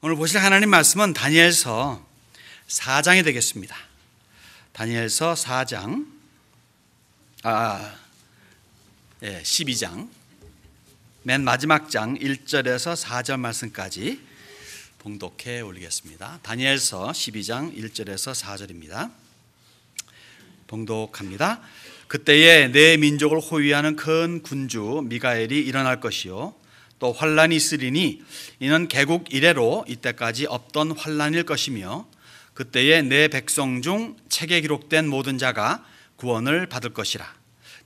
오늘 보실 하나님 말씀은 다니엘서 4장이 되겠습니다. 다니엘서 4장, 12장, 맨 마지막 장 1절에서 4절 말씀까지 봉독해 올리겠습니다. 다니엘서 12장 1절에서 4절입니다. 봉독합니다. 그때에 내 민족을 호위하는 큰 군주 미가엘이 일어날 것이요 또 환란이 있으리니 이는 개국 이래로 이때까지 없던 환란일 것이며 그때에 내 백성 중 책에 기록된 모든 자가 구원을 받을 것이라.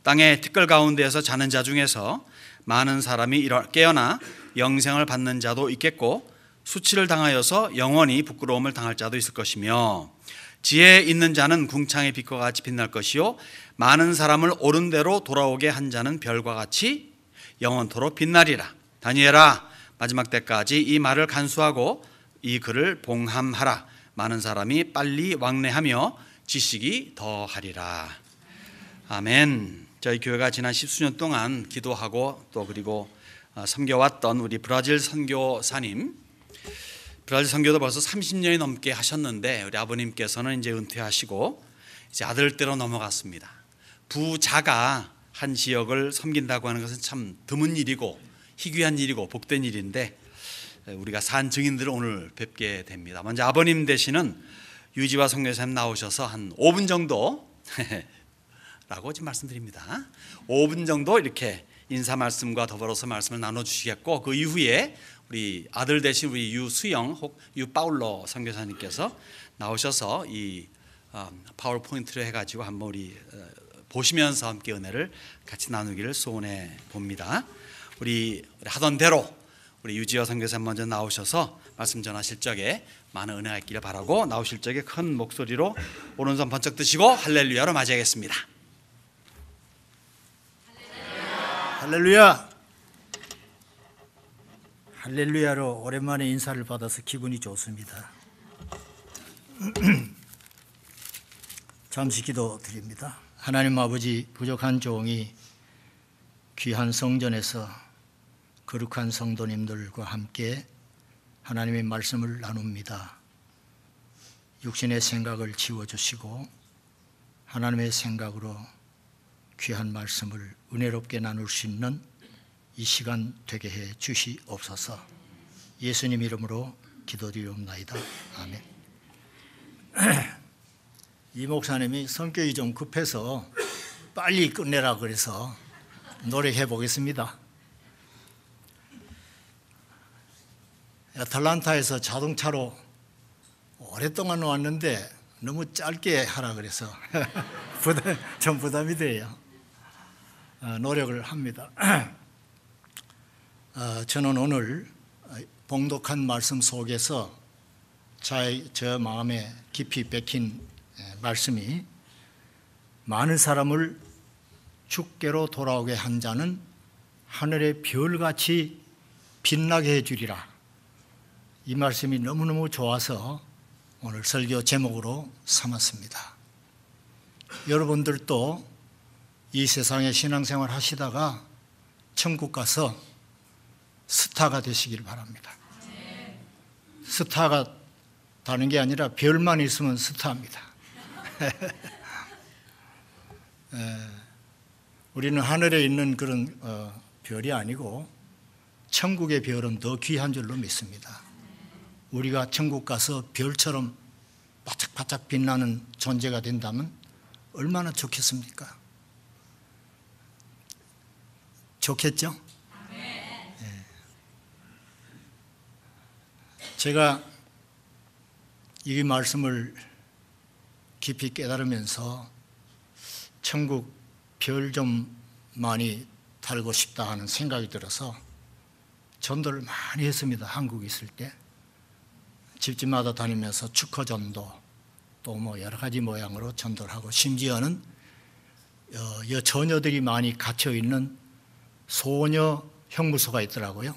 땅의 티끌 가운데에서 자는 자 중에서 많은 사람이 깨어나 영생을 받는 자도 있겠고 수치를 당하여서 영원히 부끄러움을 당할 자도 있을 것이며 지혜 있는 자는 궁창의 빛과 같이 빛날 것이요 많은 사람을 옳은 대로 돌아오게 한 자는 별과 같이 영원토록 빛나리라. 다니엘아, 마지막 때까지 이 말을 간수하고 이 글을 봉함하라. 많은 사람이 빨리 왕래하며 지식이 더하리라. 아멘. 저희 교회가 지난 10수년 동안 기도하고 또 그리고 섬겨왔던 우리 브라질 선교사님, 브라질 선교도 벌써 30년이 넘게 하셨는데 우리 아버님께서는 이제 은퇴하시고 이제 아들 떼로 넘어갔습니다. 부자가 한 지역을 섬긴다고 하는 것은 참 드문 일이고 희귀한 일이고 복된 일인데 우리가 산 증인들을 오늘 뵙게 됩니다. 먼저 아버님 되시는 유지화 선교사님 나오셔서 한 5분 정도 라고 지금 말씀드립니다. 5분 정도 이렇게 인사 말씀과 더불어서 말씀을 나눠주시겠고 그 이후에 우리 아들 되신 우리 유수영 혹 유파울로 선교사님께서 나오셔서 이 파워포인트를 해가지고 한번 우리 보시면서 함께 은혜를 같이 나누기를 소원해 봅니다. 우리 하던 대로 우리 유지화 선교사님 먼저 나오셔서 말씀 전하실 적에 많은 은혜가 있기를 바라고 나오실 적에 큰 목소리로 오른손 번쩍 드시고 할렐루야로 맞이하겠습니다. 할렐루야. 할렐루야로 오랜만에 인사를 받아서 기분이 좋습니다. 잠시 기도 드립니다. 하나님 아버지, 부족한 종이 귀한 성전에서 거룩한 성도님들과 함께 하나님의 말씀을 나눕니다. 육신의 생각을 지워주시고 하나님의 생각으로 귀한 말씀을 은혜롭게 나눌 수 있는 이 시간 되게 해 주시옵소서. 예수님 이름으로 기도드리옵나이다. 아멘. 이 목사님이 성격이 좀 급해서 빨리 끝내라 그래서 노력해 보겠습니다. 애틀란타에서 자동차로 오랫동안 왔는데 너무 짧게 하라 그래서 좀 부담이 돼요. 노력을 합니다. 저는 오늘 봉독한 말씀 속에서 저 마음에 깊이 박힌 말씀이 많은 사람을 주께로 돌아오게 한 자는 하늘의 별같이 빛나게 해주리라. 이 말씀이 너무너무 좋아서 오늘 설교 제목으로 삼았습니다. 여러분들도 이 세상에 신앙생활 하시다가 천국 가서 스타가 되시길 바랍니다. 스타가 다른 게 아니라 별만 있으면 스타입니다. 우리는 하늘에 있는 그런 별이 아니고 천국의 별은 더 귀한 줄로 믿습니다. 우리가 천국 가서 별처럼 바짝바짝 빛나는 존재가 된다면 얼마나 좋겠습니까? 좋겠죠? 네. 제가 이 말씀을 깊이 깨달으면서 천국 별 좀 많이 달고 싶다 하는 생각이 들어서 전도를 많이 했습니다. 한국에 있을 때 집집마다 다니면서 축허전도 또 뭐 여러 가지 모양으로 전도를 하고 심지어는 처녀들이 많이 갇혀 있는 소녀 형무소가 있더라고요.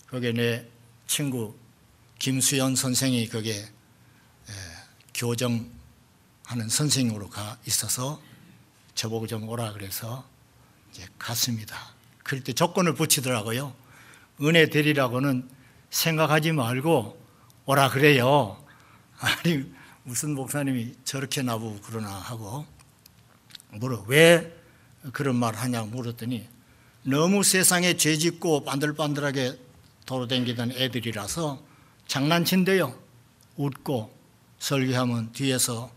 거기에 내 친구 김수연 선생이 거기에 교정하는 선생님으로 가 있어서 저보고 좀 오라 그래서 이제 갔습니다. 그럴 때 조건을 붙이더라고요. 은혜 대리라고는 생각하지 말고 오라 그래요. 아니 무슨 목사님이 저렇게 나보고 그러나 하고 왜 그런 말 하냐고 물었더니 너무 세상에 죄짓고 반들반들하게 돌아다니던 애들이라서 장난친대요. 웃고 설교하면 뒤에서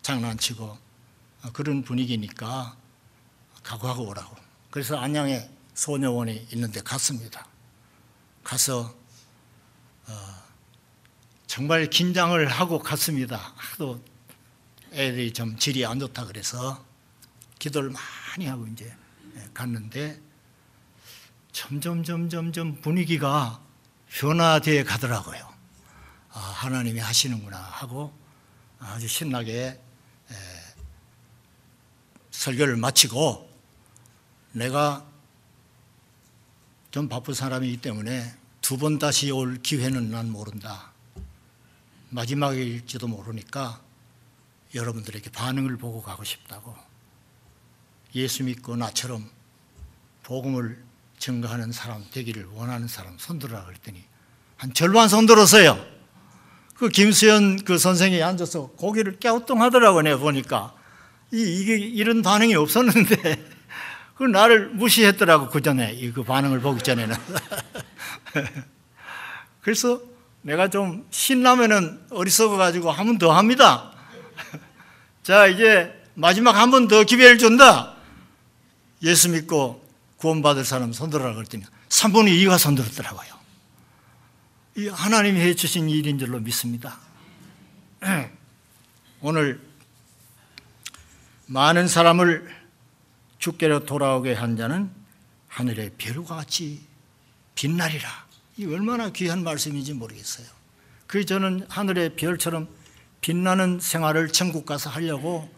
장난치고 그런 분위기니까 각오하고 오라고. 그래서 안양에 소녀원이 있는데 갔습니다. 가서 정말 긴장을 하고 갔습니다. 하도 애들이 좀 질이 안 좋다 그래서 기도를 많이 하고 이제 갔는데 점점 분위기가 변화되어 가더라고요. 하나님이 하시는구나 하고 아주 신나게 설교를 마치고 내가 좀 바쁜 사람이기 때문에 두 번 다시 올 기회는 난 모른다. 마지막일지도 모르니까 여러분들에게 반응을 보고 가고 싶다고. 예수 믿고 나처럼 복음을 증거하는 사람 되기를 원하는 사람 손들어라 그랬더니 한 절반 손들었어요. 그 김수현 그 선생이 앉아서 고개를 갸우뚱하더라고요. 내가 보니까 이게 이런 반응이 없었는데 그 나를 무시했더라고. 그 전에 그 반응을 보기 전에는. 그래서 내가 좀 신나면은 어리석어 가지고 한 번 더 합니다. 자, 이제 마지막 한 번 더 기회를 준다. 예수 믿고 구원받을 사람 손들어라 그랬더니 3분의 2가 손들었더라고요. 이 하나님이 해주신 일인 줄로 믿습니다. 오늘 많은 사람을 주께로 돌아오게 한 자는 하늘의 별과 같이 빛나리라. 이 얼마나 귀한 말씀인지 모르겠어요. 그래서 저는 하늘의 별처럼 빛나는 생활을 천국 가서 하려고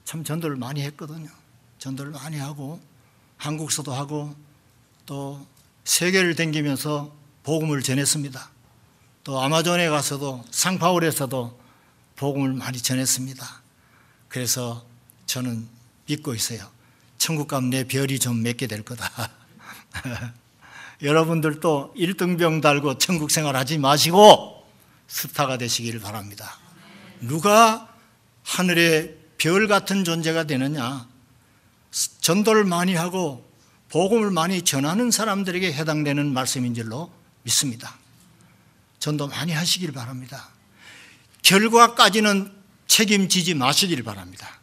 참 전도를 많이 했거든요. 전도를 많이 하고 한국서도 하고 또 세계를 다니면서 복음을 전했습니다. 또 아마존에 가서도 상파울에서도 복음을 많이 전했습니다. 그래서 저는 믿고 있어요. 천국 가면 내 별이 좀 맺게 될 거다. 여러분들도 1등병 달고 천국 생활하지 마시고 스타가 되시기를 바랍니다. 누가 하늘의 별 같은 존재가 되느냐? 전도를 많이 하고 복음을 많이 전하는 사람들에게 해당되는 말씀인 줄로 믿습니다. 전도 많이 하시길 바랍니다. 결과까지는 책임지지 마시길 바랍니다.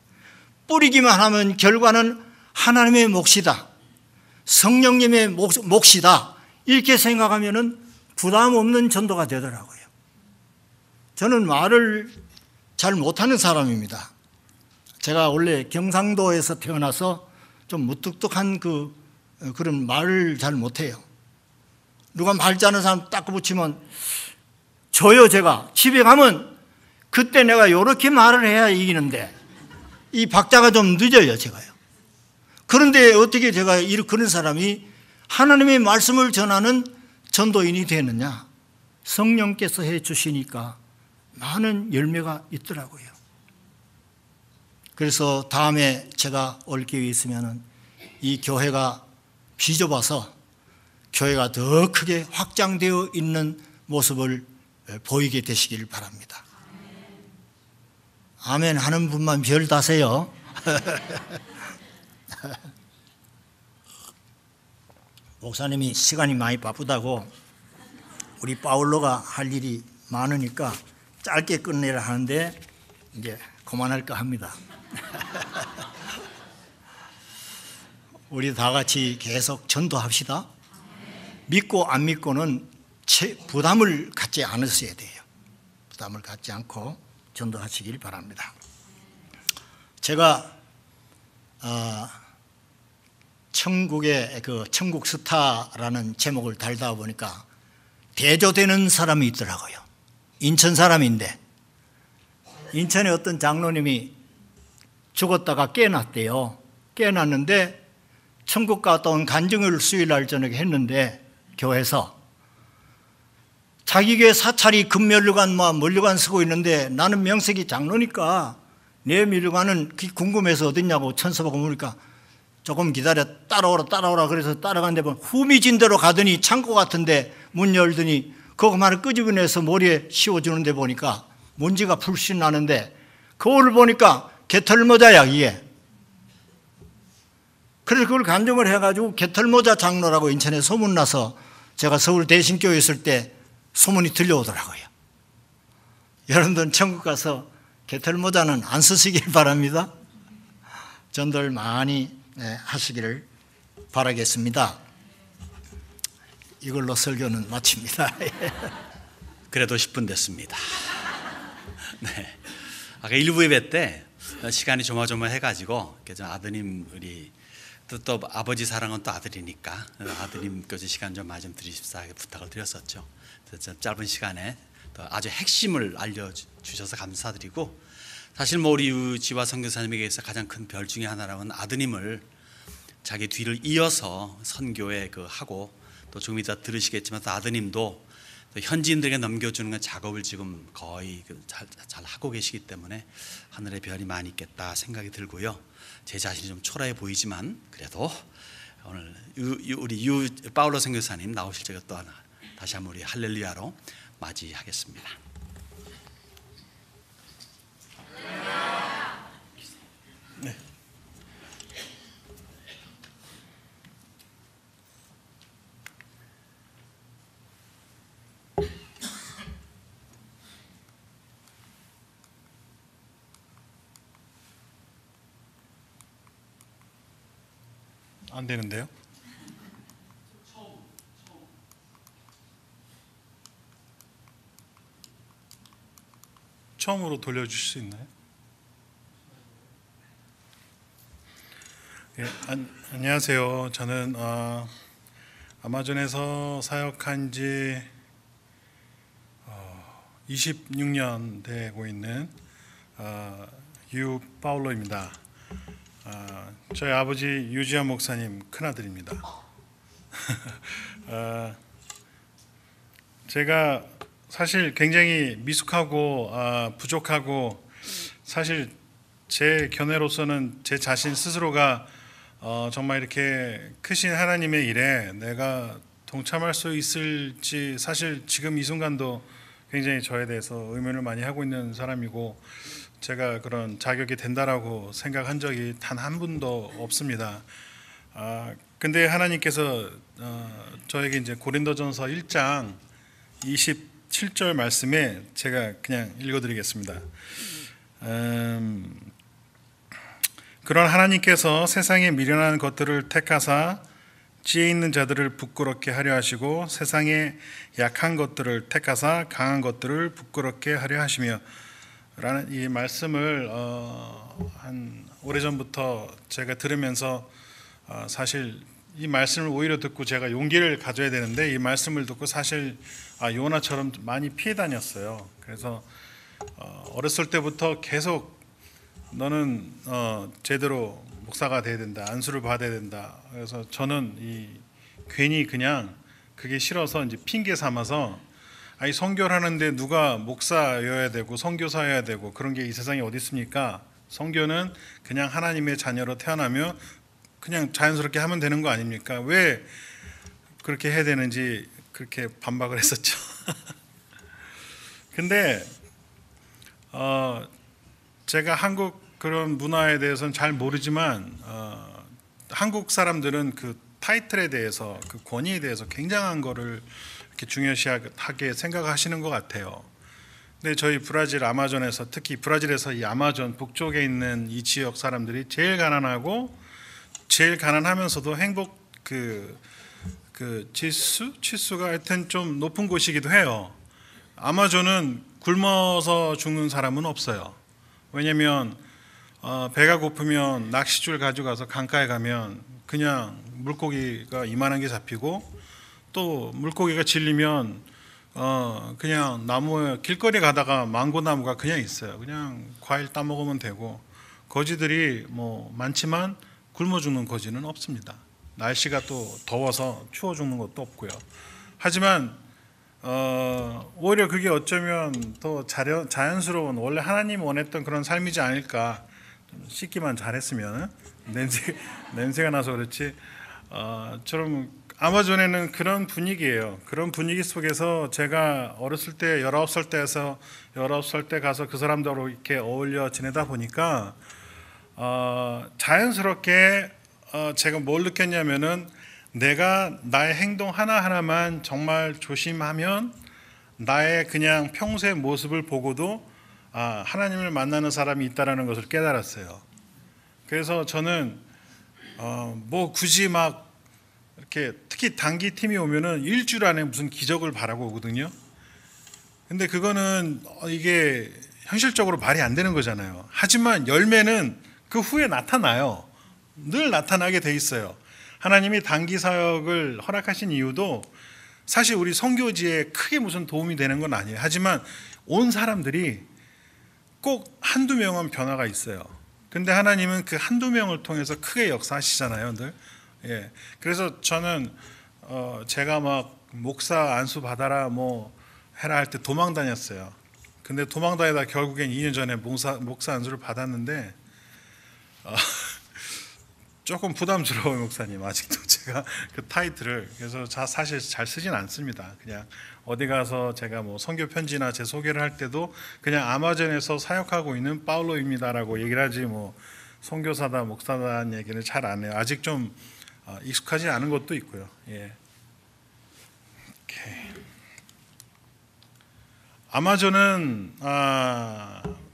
뿌리기만 하면 결과는 하나님의 몫이다. 성령님의 몫이다. 이렇게 생각하면 부담 없는 전도가 되더라고요. 저는 말을 잘 못하는 사람입니다. 제가 원래 경상도에서 태어나서 좀 무뚝뚝한 그런 말을 잘 못해요. 누가 말 잘하는 사람 딱 붙이면 저요. 제가 집에 가면 그때 내가 이렇게 말을 해야 이기는데 이 박자가 좀 늦어요. 제가요. 그런데 어떻게 제가 그런 사람이 하나님의 말씀을 전하는 전도인이 되느냐? 성령께서 해 주시니까 많은 열매가 있더라고요. 그래서 다음에 제가 올 기회 있으면 이 교회가 비좁아서 교회가 더 크게 확장되어 있는 모습을 보이게 되시길 바랍니다. 아멘 하는 분만 별 다세요. 목사님이 시간이 많이 바쁘다고 우리 바울로가 할 일이 많으니까 짧게 끝내라 하는데 이제 그만할까 합니다. 우리 다 같이 계속 전도합시다. 믿고 안 믿고는 부담을 갖지 않으셔야 돼요. 부담을 갖지 않고 전도하시길 바랍니다. 제가 천국의 천국 스타라는 제목을 달다 보니까 대조되는 사람이 있더라고요. 인천 사람인데 인천에 어떤 장로님이 죽었다가 깨어났대요. 깨어났는데 천국 갔다 온 간증을 수요일날 저녁에 했는데 교회에서 자기 교회 사찰이 금면류관 면류관 쓰고 있는데 나는 명색이 장로니까 내 면류관은 궁금해서 어딨냐고 천서보고 물으니까 조금 기다려 따라오라 그래서 따라갔는데 후미진대로 가더니 창고 같은데 문 열더니 그거만을 끄집어내서 머리에 씌워주는데 보니까 먼지가 풀씬 나는데 거울을 보니까 개털모자야 이게. 그래서 그걸 간증을 해가지고 개털모자 장로라고 인천에 소문나서 제가 서울 대신교회 있을 때 소문이 들려오더라고요. 여러분들은 천국 가서 개털모자는 안 쓰시길 바랍니다. 전도를 많이 하시기를 바라겠습니다. 이걸로 설교는 마칩니다. 그래도 10분 됐습니다. 네. 아까 일부 예배 때 시간이 조마조마해가지고 아드님 우리 또 아버지 사랑은 또 아들이니까 아드님 시간 좀 많이 좀 드리십사 부탁을 드렸었죠. 그래서 짧은 시간에 또 아주 핵심을 알려주셔서 감사드리고, 사실 뭐 우리 유지화 선교사님에게서 가장 큰 별 중에 하나라고는 아드님을 자기 뒤를 이어서 선교에 하고, 또 조금 이따 들으시겠지만 또 아드님도 또 현지인들에게 넘겨주는 작업을 지금 거의 잘 하고 계시기 때문에 하늘의 별이 많이 있겠다 생각이 들고요. 제 자신이 좀 초라해 보이지만 그래도 오늘 우리 파울로 선교사님 나오실 적에 또 하나 다시 한번 우리 할렐루야로 맞이하겠습니다. 네. 안 되는데요? 처음으로 돌려주실 수 있나요? 예, 안녕하세요. 저는 아마존에서 사역한 지 26년 되고 있는 유 파울로입니다. 저희 아버지 유지아 목사님 큰아들입니다. 제가 사실 굉장히 미숙하고 부족하고, 사실 제 견해로서는 제 자신 스스로가 정말 이렇게 크신 하나님의 일에 내가 동참할 수 있을지 사실 지금 이 순간도 굉장히 저에 대해서 의문을 많이 하고 있는 사람이고, 제가 그런 자격이 된다라고 생각한 적이 단 한 번도 없습니다. 근데 하나님께서 저에게 이제 고린도전서 1장 27절 말씀에 제가 그냥 읽어드리겠습니다. 그런 하나님께서 세상에 미련한 것들을 택하사 지혜 있는 자들을 부끄럽게 하려 하시고, 세상에 약한 것들을 택하사 강한 것들을 부끄럽게 하려 하시며, 라는 이 말씀을 한 오래전부터 제가 들으면서 사실 이 말씀을 오히려 듣고 제가 용기를 가져야 되는데, 이 말씀을 듣고 사실 요나처럼 많이 피해 다녔어요. 그래서 어렸을 때부터 계속 너는 제대로 목사가 돼야 된다, 안수를 받아야 된다. 그래서 저는 괜히 그냥 그게 싫어서 이제 핑계 삼아서, 아니 선교를 하는데 누가 목사여야 되고 선교사여야 되고 그런 게 이 세상에 어디 있습니까? 선교는 그냥 하나님의 자녀로 태어나며 그냥 자연스럽게 하면 되는 거 아닙니까? 왜 그렇게 해야 되는지 그렇게 반박을 했었죠. 근데 제가 한국 그런 문화에 대해서는 잘 모르지만 한국 사람들은 그 타이틀에 대해서, 그 권위에 대해서 굉장한 거를 이렇게 중요시하게 생각하시는 것 같아요. 근데 저희 브라질 아마존에서, 특히 브라질에서 이 아마존 북쪽에 있는 이 지역 사람들이 제일 가난하고 제일 가난하면서도 행복 그 지수가 하여튼 좀 높은 곳이기도 해요. 아마존은 굶어서 죽는 사람은 없어요. 왜냐하면 배가 고프면 낚싯줄 가져가서 강가에 가면 그냥 물고기가 이만한 게 잡히고, 또 물고기가 질리면 그냥 나무에 길거리 가다가 망고나무가 그냥 있어요. 그냥 과일 따 먹으면 되고, 거지들이 뭐 많지만 굶어 죽는 거지는 없습니다. 날씨가 또 더워서 추워 죽는 것도 없고요. 하지만 오히려 그게 어쩌면 더 자연스러운, 원래 하나님이 원했던 그런 삶이지 않을까. 씻기만 잘했으면 냄새가 나서 그렇지. 좀 아마존에는 그런 분위기예요. 그런 분위기 속에서 제가 어렸을 때 19살 때 가서 그 사람들하고 이렇게 어울려 지내다 보니까 자연스럽게 제가 뭘 느꼈냐면은 내가 나의 행동 하나하나만 정말 조심하면 나의 그냥 평소의 모습을 보고도 하나님을 만나는 사람이 있다라는 것을 깨달았어요. 그래서 저는 뭐 굳이 막 이렇게 특히 단기 팀이 오면은 일주일 안에 무슨 기적을 바라고 오거든요. 근데 그거는 이게 현실적으로 말이 안 되는 거잖아요. 하지만 열매는 그 후에 나타나요. 늘 나타나게 돼 있어요. 하나님이 단기 사역을 허락하신 이유도 사실 우리 선교지에 크게 무슨 도움이 되는 건 아니에요. 하지만 온 사람들이 꼭 한두 명은 변화가 있어요. 근데 하나님은 그 한두 명을 통해서 크게 역사하시잖아요, 늘. 예. 그래서 저는 제가 막 목사 안수 받아라 뭐 해라 할 때 도망 다녔어요. 근데 도망 다니다 결국엔 2년 전에 목사 안수를 받았는데 조금 부담스러워요, 목사님. 아직도 제가 그 타이틀을 그래서 사실 잘 쓰진 않습니다. 그냥 어디 가서 제가 뭐 선교 편지나 제 소개를 할 때도 그냥 아마존에서 사역하고 있는 파울로입니다라고 얘기를 하지 뭐 선교사다 목사다는 얘기는 잘 안 해요. 아직 좀 익숙하지 않은 것도 있고요. 예. 오케이. 아마존은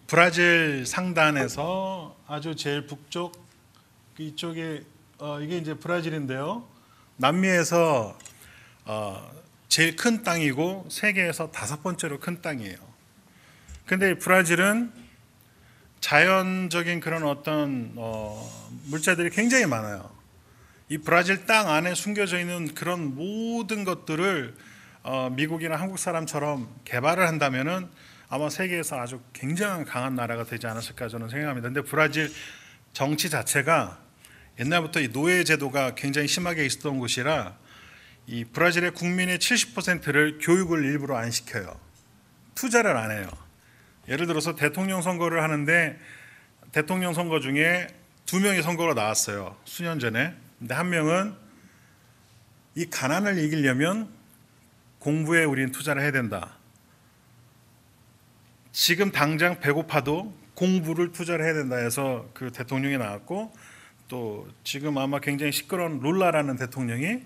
브라질 상단에서 아주 제일 북쪽 이쪽에 이게 이제 브라질인데요. 남미에서 제일 큰 땅이고 세계에서 5번째로 큰 땅이에요. 근데 브라질은 자연적인 그런 어떤 물자들이 굉장히 많아요. 이 브라질 땅 안에 숨겨져 있는 그런 모든 것들을 미국이나 한국 사람처럼 개발을 한다면은 아마 세계에서 아주 굉장히 강한 나라가 되지 않았을까 저는 생각합니다. 근데 브라질 정치 자체가 옛날부터 이 노예 제도가 굉장히 심하게 있었던 곳이라 이 브라질의 국민의 70%를 교육을 일부러 안 시켜요. 투자를 안 해요. 예를 들어서 대통령 선거를 하는데 대통령 선거 중에 2명의 선거가 나왔어요. 수년 전에. 근데 한 명은 이 가난을 이기려면 공부에 우리는 투자를 해야 된다. 지금 당장 배고파도 공부를 투자를 해야 된다 해서 그 대통령이 나왔고 또 지금 아마 굉장히 시끄러운 룰라라는 대통령이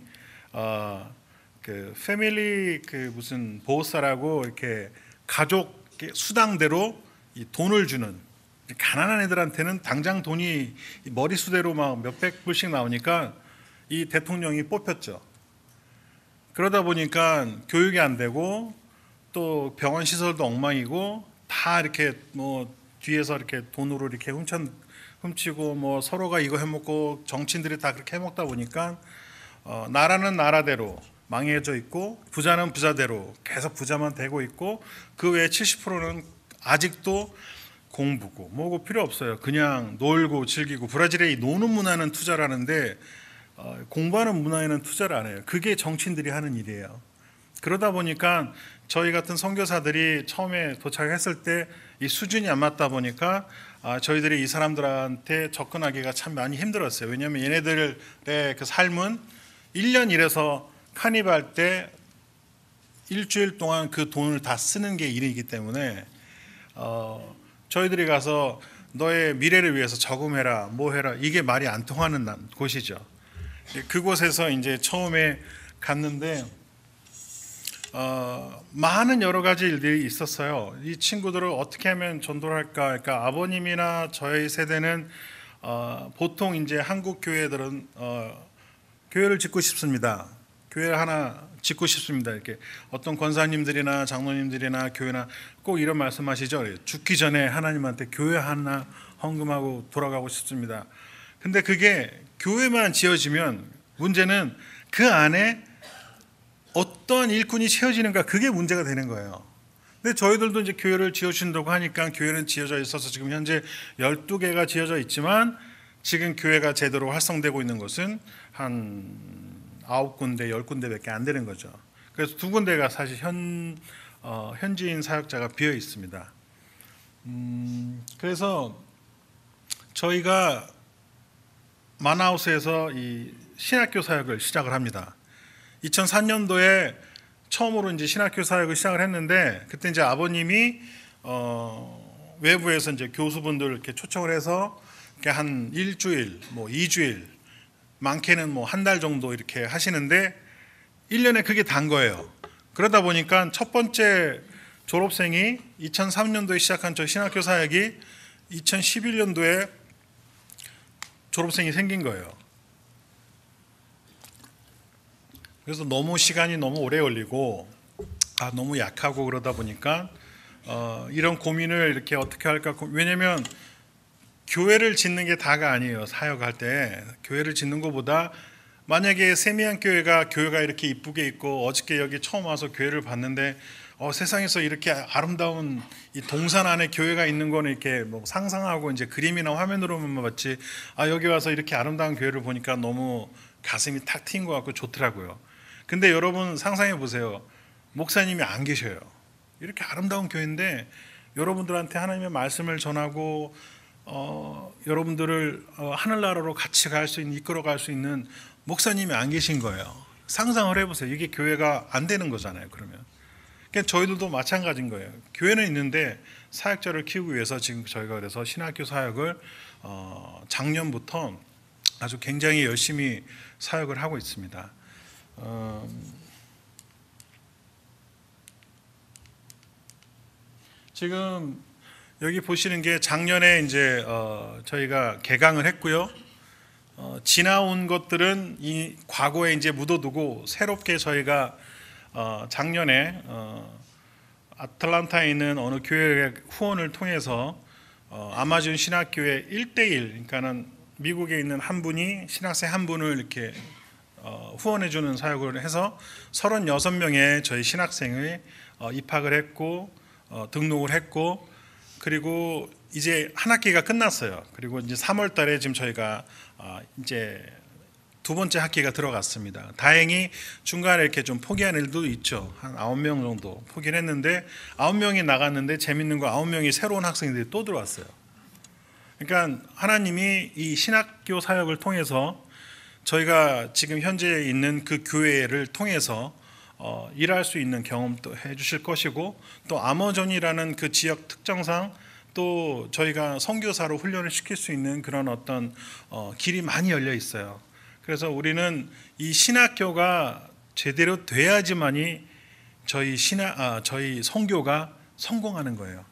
그 패밀리 그 무슨 보호사라고 이렇게 가족 수당대로 이 돈을 주는 가난한 애들한테는 당장 돈이 머리수대로 막 몇백 불씩 나오니까 이 대통령이 뽑혔죠. 그러다 보니까 교육이 안 되고 또 병원 시설도 엉망이고 다 이렇게 뭐 뒤에서 이렇게 돈으로 이렇게 훔치고 뭐 서로가 이거 해먹고 정치인들이 다 그렇게 해먹다 보니까 나라는 나라대로 망해져 있고 부자는 부자대로 계속 부자만 되고 있고 그 외에 70%는 아직도 공부고 뭐고 필요 없어요. 그냥 놀고 즐기고 브라질의 이 노는 문화는 투자를 하는데 공부하는 문화에는 투자를 안 해요. 그게 정치인들이 하는 일이에요. 그러다 보니까 저희 같은 선교사들이 처음에 도착했을 때 이 수준이 안 맞다 보니까 저희들이 이 사람들한테 접근하기가 참 많이 힘들었어요. 왜냐하면 얘네들의 그 삶은 1년 일해서 카니발 때 일주일 동안 그 돈을 다 쓰는 게 일이기 때문에 저희들이 가서 너의 미래를 위해서 저금해라 뭐 해라 이게 말이 안 통하는 곳이죠. 그곳에서 이제 처음에 갔는데 많은 여러 가지 일들이 있었어요. 이 친구들을 어떻게 하면 전도를 할까? 그러니까 아버님이나 저희 세대는 보통 이제 한국 교회들은 교회를 짓고 싶습니다. 교회를 하나 짓고 싶습니다. 이렇게 어떤 권사님들이나 장로님들이나 교회나 꼭 이런 말씀하시죠. 죽기 전에 하나님한테 교회 하나 헌금하고 돌아가고 싶습니다. 근데 그게 교회만 지어지면 문제는 그 안에 어떤 일꾼이 채워지는가 그게 문제가 되는 거예요. 근데 저희들도 이제 교회를 지어주신다고 하니까 교회는 지어져 있어서 지금 현재 12개가 지어져 있지만 지금 교회가 제대로 활성되고 있는 것은 한 9군데, 10군데밖에 안 되는 거죠. 그래서 2군데가 사실 현지인 사역자가 비어 있습니다. 그래서 저희가 마나우스에서 이 신학교 사역을 시작을 합니다. 2003년도에 처음으로 이제 신학교 사역을 시작을 했는데, 그때 이제 아버님이 외부에서 이제 교수분들 이렇게 초청을 해서 이렇게 한 일주일, 뭐 2주일, 많게는 뭐 한 달 정도 이렇게 하시는데 1년에 그게 단 거예요. 그러다 보니까 첫 번째 졸업생이 2003년도에 시작한 저 신학교 사역이 2011년도에 졸업생이 생긴 거예요. 그래서 너무 시간이 너무 오래 걸리고 너무 약하고 그러다 보니까 이런 고민을 이렇게 어떻게 할까. 왜냐면 교회를 짓는 게 다가 아니에요. 사역할 때 교회를 짓는 것보다, 만약에 세미한 교회가 이렇게 이쁘게 있고, 어저께 여기 처음 와서 교회를 봤는데 세상에서 이렇게 아름다운 이 동산 안에 교회가 있는 거는 이렇게 뭐 상상하고 이제 그림이나 화면으로만 봤지, 여기 와서 이렇게 아름다운 교회를 보니까 너무 가슴이 탁 트인 것 같고 좋더라고요. 근데 여러분 상상해 보세요. 목사님이 안 계셔요. 이렇게 아름다운 교회인데 여러분들한테 하나님의 말씀을 전하고 여러분들을 하늘나라로 같이 갈 수 있는, 이끌어 갈 수 있는 목사님이 안 계신 거예요. 상상을 해보세요. 이게 교회가 안 되는 거잖아요. 그러면 그러니까 저희들도 마찬가지인 거예요. 교회는 있는데 사역자를 키우기 위해서 지금 저희가 그래서 신학교 사역을 작년부터 아주 굉장히 열심히 사역을 하고 있습니다. 지금 여기 보시는 게 작년에 이제 저희가 개강을 했고요. 지나온 것들은 이 과거에 이제 묻어두고, 새롭게 저희가 작년에 아틀란타에 있는 어느 교회의 후원을 통해서 아마존 신학교회 1:1, 그러니까는 미국에 있는 한 분이 신학생 한 분을 이렇게 후원해 주는 사역을 해서 36명의 저희 신학생을 입학을 했고 등록을 했고, 그리고 이제 한 학기가 끝났어요. 그리고 이제 3월 달에 지금 저희가 이제 두 번째 학기가 들어갔습니다. 다행히 중간에 이렇게 좀 포기한 일도 있죠. 한 9명 정도 포기를 했는데, 9명이 나갔는데 재밌는 거 9명이 새로운 학생들이 또 들어왔어요. 그러니까 하나님이 이 신학교 사역을 통해서 저희가 지금 현재 있는 그 교회를 통해서 일할 수 있는 경험도 해주실 것이고, 또 아마존이라는 그 지역 특성상 또 저희가 선교사로 훈련을 시킬 수 있는 그런 어떤 길이 많이 열려 있어요. 그래서 우리는 이 신학교가 제대로 돼야지만이 저희 선교가 성공하는 거예요.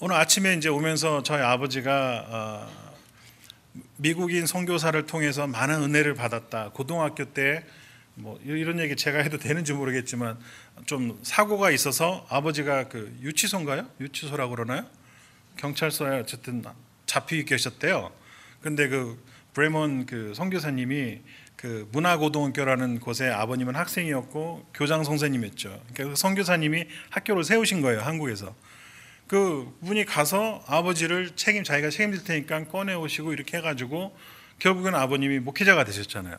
오늘 아침에 이제 오면서 저희 아버지가 미국인 선교사를 통해서 많은 은혜를 받았다. 고등학교 때 뭐 이런 얘기 제가 해도 되는지 모르겠지만 좀 사고가 있어서 아버지가 그 유치소인가요? 유치소라고 그러나요? 경찰서에 어쨌든 잡혀 계셨대요. 근데 그 브레먼 그 선교사님이 그 문화고등학교라는 곳에 아버님은 학생이었고 교장 선생님이었죠. 그러니까 그 선교사님이 학교를 세우신 거예요, 한국에서. 그 분이 가서 아버지를 자기가 책임질 테니까 꺼내 오시고 이렇게 해가지고 결국은 아버님이 목회자가 되셨잖아요.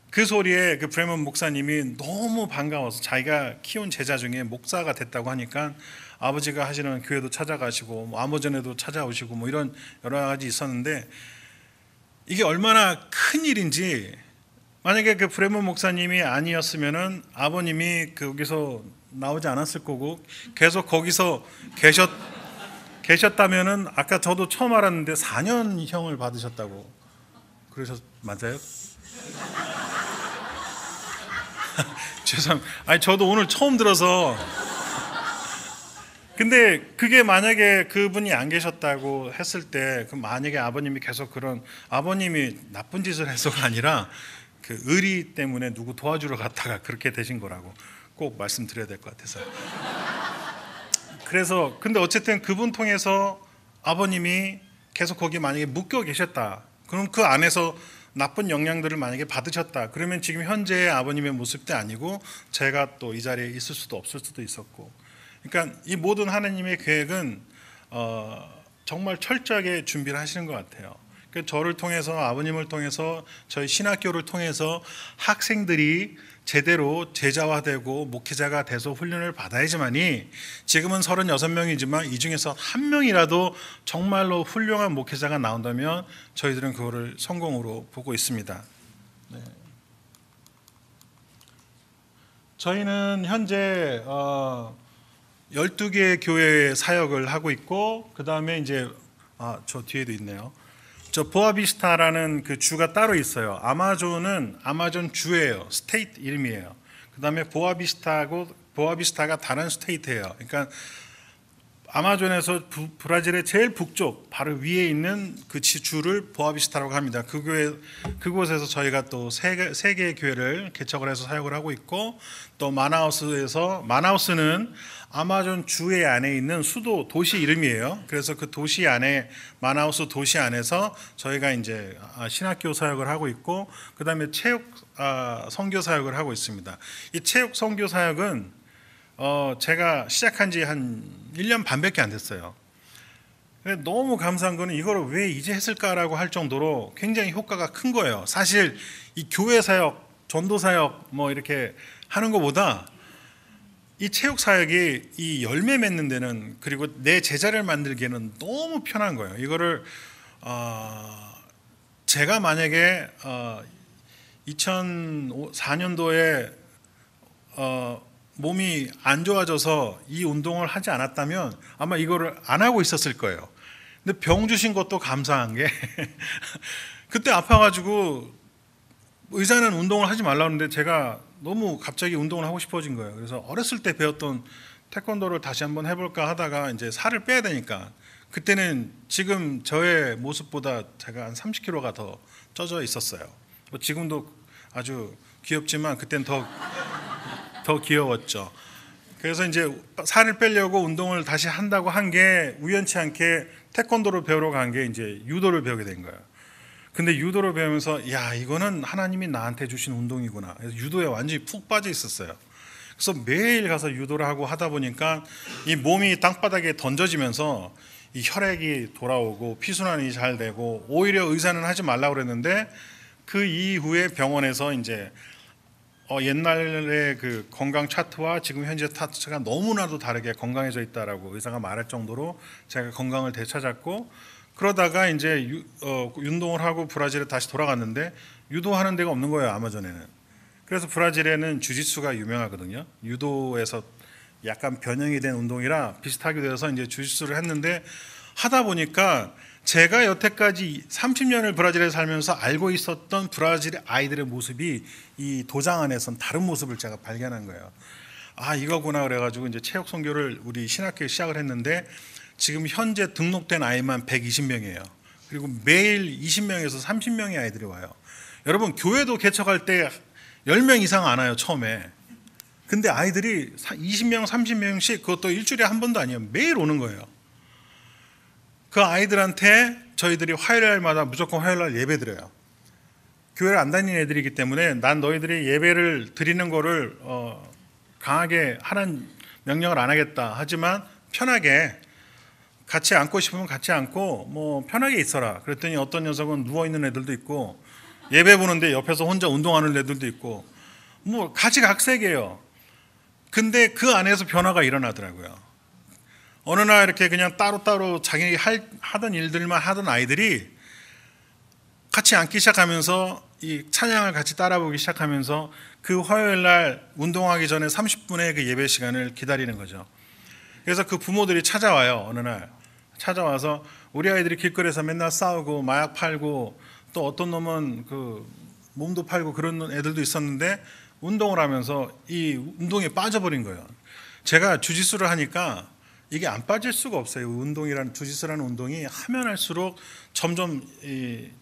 그 소리에 그 브레먼 목사님이 너무 반가워서 자기가 키운 제자 중에 목사가 됐다고 하니까 아버지가 하시는 교회도 찾아가시고 뭐 아마존에도 찾아오시고 뭐 이런 여러 가지 있었는데, 이게 얼마나 큰 일인지. 만약에 그 브레먼 목사님이 아니었으면은 아버님이 거기서 나오지 않았을 거고 계속 거기서 계셨다면은, 아까 저도 처음 알았는데 4년형을 받으셨다고 맞아요? 아니 저도 오늘 처음 들어서. 근데 그게 만약에 그분이 안 계셨다고 했을 때, 그 만약에 아버님이 계속 아버님이 나쁜 짓을 해서가 아니라 그 의리 때문에 누구 도와주러 갔다가 그렇게 되신 거라고 꼭 말씀드려야 될 것 같아서. 그래서 근데 어쨌든 그분 통해서 아버님이 계속 거기 만약에 묶여 계셨다, 그럼 그 안에서 나쁜 영향들을 만약에 받으셨다, 그러면 지금 현재의 아버님의 모습도 아니고 제가 또 이 자리에 있을 수도 없을 수도 있었고. 그러니까 이 모든 하나님의 계획은 정말 철저하게 준비를 하시는 것 같아요. 저를 통해서 아버님을 통해서 저희 신학교를 통해서 학생들이 제대로 제자화되고 목회자가 돼서 훈련을 받아야지만이 지금은 36명이지만 이 중에서 한 명이라도 정말로 훌륭한 목회자가 나온다면 저희들은 그거를 성공으로 보고 있습니다. 네. 저희는 현재 12개의 교회 사역을 하고 있고 그 다음에 이제 저 뒤에도 있네요. 저 보아비스타라는 그 주가 따로 있어요. 아마존은 아마존 주예요. 스테이트 이름이에요. 그 다음에 보아비스타가 다른 스테이트예요. 그러니까 아마존에서 브라질의 제일 북쪽 바로 위에 있는 그 주를 보아비스타라고 합니다. 그곳에서 저희가 또 세 개의 교회를 개척을 해서 사역을 하고 있고 또 마나우스는 아마존 주의 안에 있는 수도 도시 이름이에요. 그래서 그 도시 안에 마나우스 도시 안에서 저희가 이제 신학교 사역을 하고 있고 그다음에 체육 선교 사역을 하고 있습니다. 이 체육 선교 사역은 제가 시작한 지 한 1년 반밖에 안 됐어요. 근데 너무 감사한 거는 이걸 왜 이제 했을까라고 할 정도로 굉장히 효과가 큰 거예요. 사실 이 교회 사역, 전도 사역 뭐 이렇게 하는 것보다 이 체육 사역이 이 열매 맺는 데는 그리고 내 제자를 만들기에는 너무 편한 거예요. 이거를 제가 만약에 2004년도에 몸이 안 좋아져서 이 운동을 하지 않았다면 아마 이거를 안 하고 있었을 거예요. 근데 병 주신 것도 감사한 게 그때 아파가지고 의사는 운동을 하지 말라고 했는데 제가 너무 갑자기 운동을 하고 싶어진 거예요. 그래서 어렸을 때 배웠던 태권도를 다시 한번 해볼까 하다가 이제 살을 빼야 되니까 그때는 지금 저의 모습보다 제가 한 30kg가 더 쪄져 있었어요. 뭐 지금도 아주 귀엽지만 그때는 더 귀여웠죠. 그래서 이제 살을 빼려고 운동을 다시 한다고 한 게 우연치 않게 태권도를 배우러 간 게 이제 유도를 배우게 된 거예요. 근데 유도를 배우면서 야 이거는 하나님이 나한테 주신 운동이구나. 그래서 유도에 완전히 푹 빠져 있었어요. 그래서 매일 가서 유도를 하고 하다 보니까 이 몸이 땅바닥에 던져지면서 이 혈액이 돌아오고 피순환이 잘 되고 오히려 의사는 하지 말라고 그랬는데 그 이후에 병원에서 이제 옛날의 그 건강 차트와 지금 현재 차트가 너무나도 다르게 건강해져 있다라고 의사가 말할 정도로 제가 건강을 되찾았고 그러다가 이제 운동을 하고 브라질에 다시 돌아갔는데 유도하는 데가 없는 거예요. 아마존에는. 그래서 브라질에는 주짓수가 유명하거든요. 유도에서 약간 변형이 된 운동이라 비슷하게 되어서 이제 주짓수를 했는데 하다 보니까 제가 여태까지 30년을 브라질에 살면서 알고 있었던 브라질 아이들의 모습이 이 도장 안에선 다른 모습을 제가 발견한 거예요. 이거구나 그래가지고 이제 체육 선교를 우리 신학교에 시작을 했는데 지금 현재 등록된 아이만 120명이에요. 그리고 매일 20명에서 30명의 아이들이 와요. 여러분 교회도 개척할 때 10명 이상 안 와요 처음에. 근데 아이들이 20명 30명씩 그것도 일주일에 한 번도 아니에요. 매일 오는 거예요. 그 아이들한테 저희들이 화요일마다 무조건 화요일날 예배 드려요. 교회를 안 다니는 애들이기 때문에 난 너희들이 예배를 드리는 거를 강하게 하는 명령을 안 하겠다. 하지만 편하게 같이 앉고 싶으면 같이 앉고 뭐 편하게 있어라. 그랬더니 어떤 녀석은 누워있는 애들도 있고 예배 보는데 옆에서 혼자 운동하는 애들도 있고 뭐 같이 각색이에요. 근데 그 안에서 변화가 일어나더라고요. 어느 날 이렇게 그냥 따로따로 자기 하던 일들만 하던 아이들이 같이 앉기 시작하면서 이 찬양을 같이 따라 부르기 시작하면서 그 화요일 날 운동하기 전에 30분의 그 예배 시간을 기다리는 거죠. 그래서 그 부모들이 찾아와요. 어느 날 찾아와서 우리 아이들이 길거리에서 맨날 싸우고 마약 팔고 또 어떤 놈은 그 몸도 팔고 그런 애들도 있었는데 운동을 하면서 이 운동에 빠져버린 거예요. 제가 주짓수를 하니까 이게 안 빠질 수가 없어요. 주짓수라는 운동이 하면 할수록 점점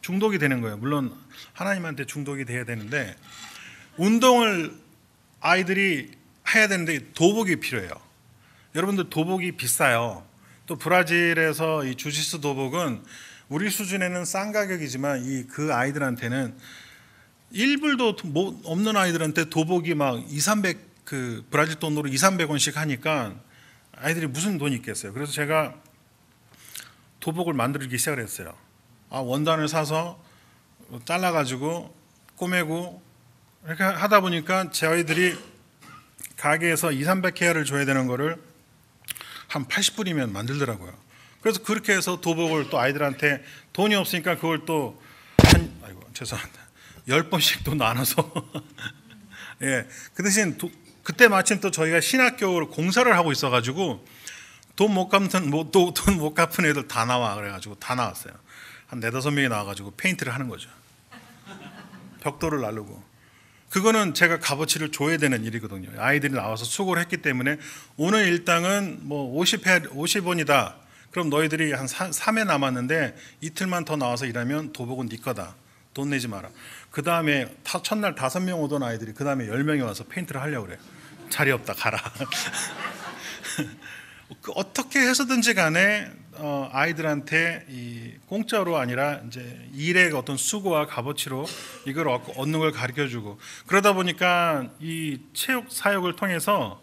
중독이 되는 거예요. 물론 하나님한테 중독이 돼야 되는데 운동을 아이들이 해야 되는데 도복이 필요해요. 여러분들 도복이 비싸요. 또 브라질에서 이 주짓수 도복은 우리 수준에는 싼 가격이지만 그 아이들한테는 1불도 없는 아이들한테 도복이 막 200, 그 브라질 돈으로 200~300원씩 하니까 아이들이 무슨 돈이 있겠어요. 그래서 제가 도복을 만들기 시작을 했어요. 원단을 사서 잘라가지고 꼬매고 이렇게 하다 보니까 저희들이 가게에서 200~300케어를 줘야 되는 거를 한 80불이면 만들더라고요. 그래서 그렇게 해서 도복을 또 아이들한테 돈이 없으니까 그걸 또 아이고 죄송합니다. 10번씩 또 나눠서 예. 그 대신 그때 마침 또 저희가 신학교 공사를 하고 있어가지고 돈 못 갚은 애들 다 나와 그래가지고 다 나왔어요. 한 4~5명이 나와가지고 페인트를 하는 거죠. 벽돌을 나르고. 그거는 제가 값어치를 줘야 되는 일이거든요. 아이들이 나와서 수고를 했기 때문에 오늘 일당은 뭐 50원이다. 그럼 너희들이 한 3회 남았는데 이틀만 더 나와서 일하면 도복은 네 거다. 돈 내지 마라. 그 다음에 첫날 5명 오던 아이들이 그 다음에 10명이 와서 페인트를 하려고 그래요. 자리 없다 가라. 어떻게 해서든지 간에 아이들한테 이 공짜로 아니라 이제 일의 어떤 수고와 값어치로 이걸 얻는 걸 가르쳐주고 그러다 보니까 이 체육 사역을 통해서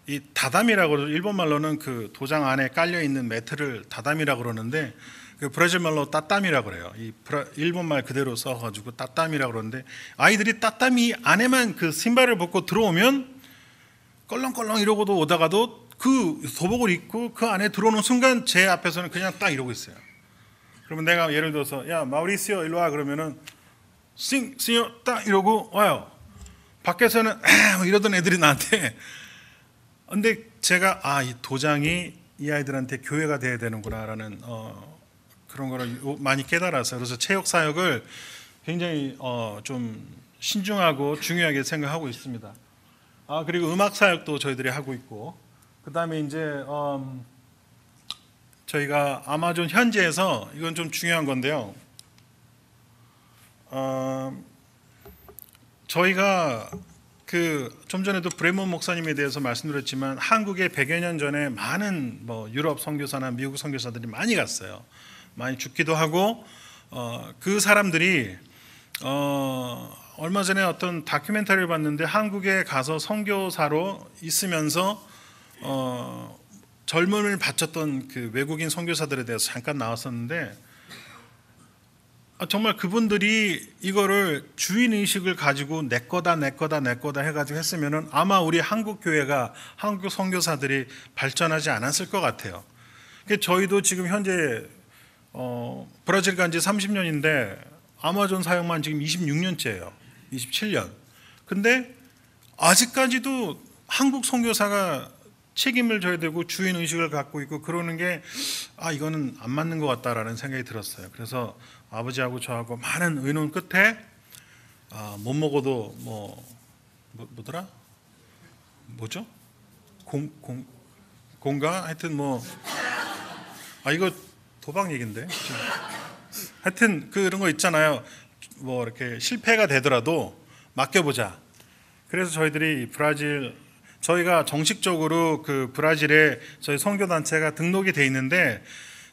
이 다담이라고 일본 말로는 그 도장 안에 깔려 있는 매트를 다담이라고 그러는데 그 브라질 말로 따따미라고 그래요. 이 일본 말 그대로 써가지고 따따미라고 그러는데 아이들이 따따미 안에만 그 신발을 벗고 들어오면 껄렁껄렁 이러고도 오다가도 그 도복을 입고 그 안에 들어오는 순간 제 앞에서는 그냥 딱 이러고 있어요. 그러면 내가 예를 들어서 야 마우리시오 일로 와 그러면은 싱요 딱 이러고 와요. 밖에서는 뭐 이러던 애들이 나한테 근데 제가 이 도장이 이 아이들한테 교회가 돼야 되는구나라는 그런 거를 많이 깨달았어요. 그래서 체육 사역을 굉장히 좀 신중하고 중요하게 생각하고 있습니다. 그리고 음악 사역도 저희들이 하고 있고 그 다음에 이제 저희가 아마존 현지에서 이건 좀 중요한 건데요. 저희가 좀 전에도 브레몬 목사님에 대해서 말씀드렸지만 한국에 100여 년 전에 많은 뭐 유럽 선교사나 미국 선교사들이 많이 갔어요. 많이 죽기도 하고 그 사람들이 얼마 전에 어떤 다큐멘터리를 봤는데 한국에 가서 선교사로 있으면서 젊음을 바쳤던 그 외국인 선교사들에 대해서 잠깐 나왔었는데 정말 그분들이 이거를 주인의식을 가지고 내 거다 해가지고 했으면은 아마 우리 한국 교회가 한국 선교사들이 발전하지 않았을 것 같아요. 저희도 지금 현재 브라질 간 지 30년인데 아마존 사역만 지금 26년째예요. 27년. 근데 아직까지도 한국 선교사가 책임을 져야 되고 주인 의식을 갖고 있고 그러는 게 이거는 안 맞는 것 같다라는 생각이 들었어요. 그래서 아버지하고 저하고 많은 의논 끝에 못 먹어도 뭐더라? 뭐죠? 공가? 하여튼 이거 도박 얘긴데. 하여튼 그런 거 있잖아요. 뭐 이렇게 실패가 되더라도 맡겨보자. 그래서 저희들이 저희가 정식적으로 그 브라질에 저희 선교단체가 등록이 돼 있는데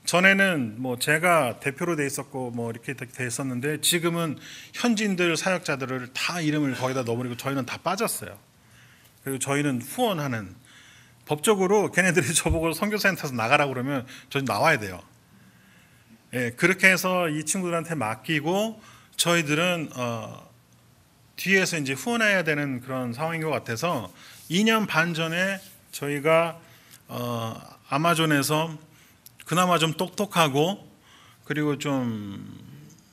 전에는 뭐 제가 대표로 돼 있었고 뭐 이렇게 돼 있었는데 지금은 현지인들 사역자들을 다 이름을 거기다 넣어버리고 저희는 다 빠졌어요. 그리고 저희는 후원하는 법적으로 걔네들이 저보고 선교센터에서 나가라고 그러면 저희 나와야 돼요. 예, 그렇게 해서 이 친구들한테 맡기고 저희들은 뒤에서 이제 후원해야 되는 그런 상황인 것 같아서 2년 반 전에 저희가 아마존에서 그나마 좀 똑똑하고 그리고 좀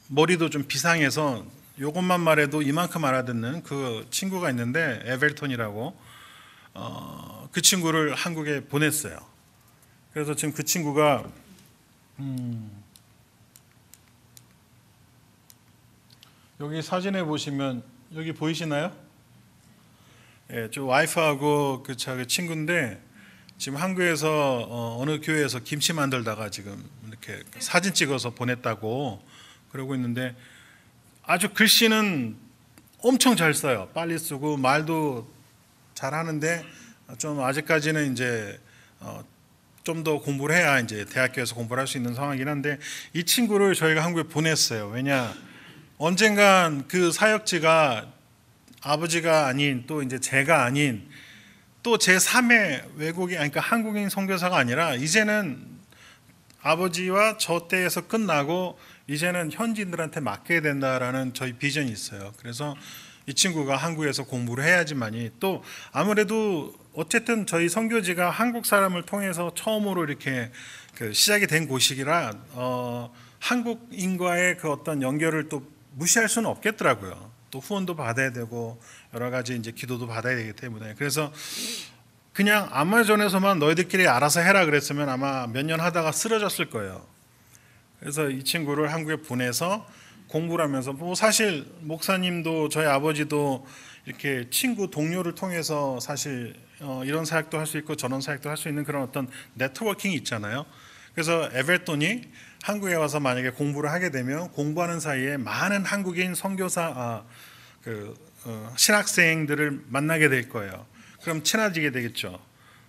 머리도 좀 비상해서 요것만 말해도 이만큼 알아듣는 그 친구가 있는데 에벨톤이라고 그 친구를 한국에 보냈어요. 그래서 지금 그 친구가 여기 사진에 보시면 여기 보이시나요? 예, 저 와이프하고 그 친구인데 지금 한국에서 어느 교회에서 김치 만들다가 지금 이렇게 사진 찍어서 보냈다고 그러고 있는데 아주 글씨는 엄청 잘 써요. 빨리 쓰고 말도 잘 하는데 좀 아직까지는 이제 좀 더 공부를 해야 이제 대학교에서 공부를 할 수 있는 상황이긴 한데 이 친구를 저희가 한국에 보냈어요. 왜냐 언젠간 그 사역지가 아버지가 아닌 또 이제 제가 아닌 또 제3의 외국인 그러니까 한국인 선교사가 아니라 이제는 아버지와 저 때에서 끝나고 이제는 현지인들한테 맡겨야 된다라는 저희 비전이 있어요. 그래서 이 친구가 한국에서 공부를 해야지만이, 또 아무래도 어쨌든 저희 선교지가 한국 사람을 통해서 처음으로 이렇게 시작이 된 곳이라 한국인과의 그 어떤 연결을 또 무시할 수는 없겠더라고요. 또 후원도 받아야 되고 여러 가지 이제 기도도 받아야 되기 때문에, 그래서 그냥 아마존에서만 너희들끼리 알아서 해라 그랬으면 아마 몇 년 하다가 쓰러졌을 거예요. 그래서 이 친구를 한국에 보내서 공부를 하면서, 뭐 사실 목사님도 저희 아버지도 이렇게 친구 동료를 통해서 사실 이런 사역도 할 수 있고 저런 사역도 할 수 있는 그런 어떤 네트워킹이 있잖아요. 그래서 에벨톤이 한국에 와서 만약에 공부를 하게 되면 공부하는 사이에 많은 한국인 선교사 신학생들을 만나게 될 거예요. 그럼 친해지게 되겠죠.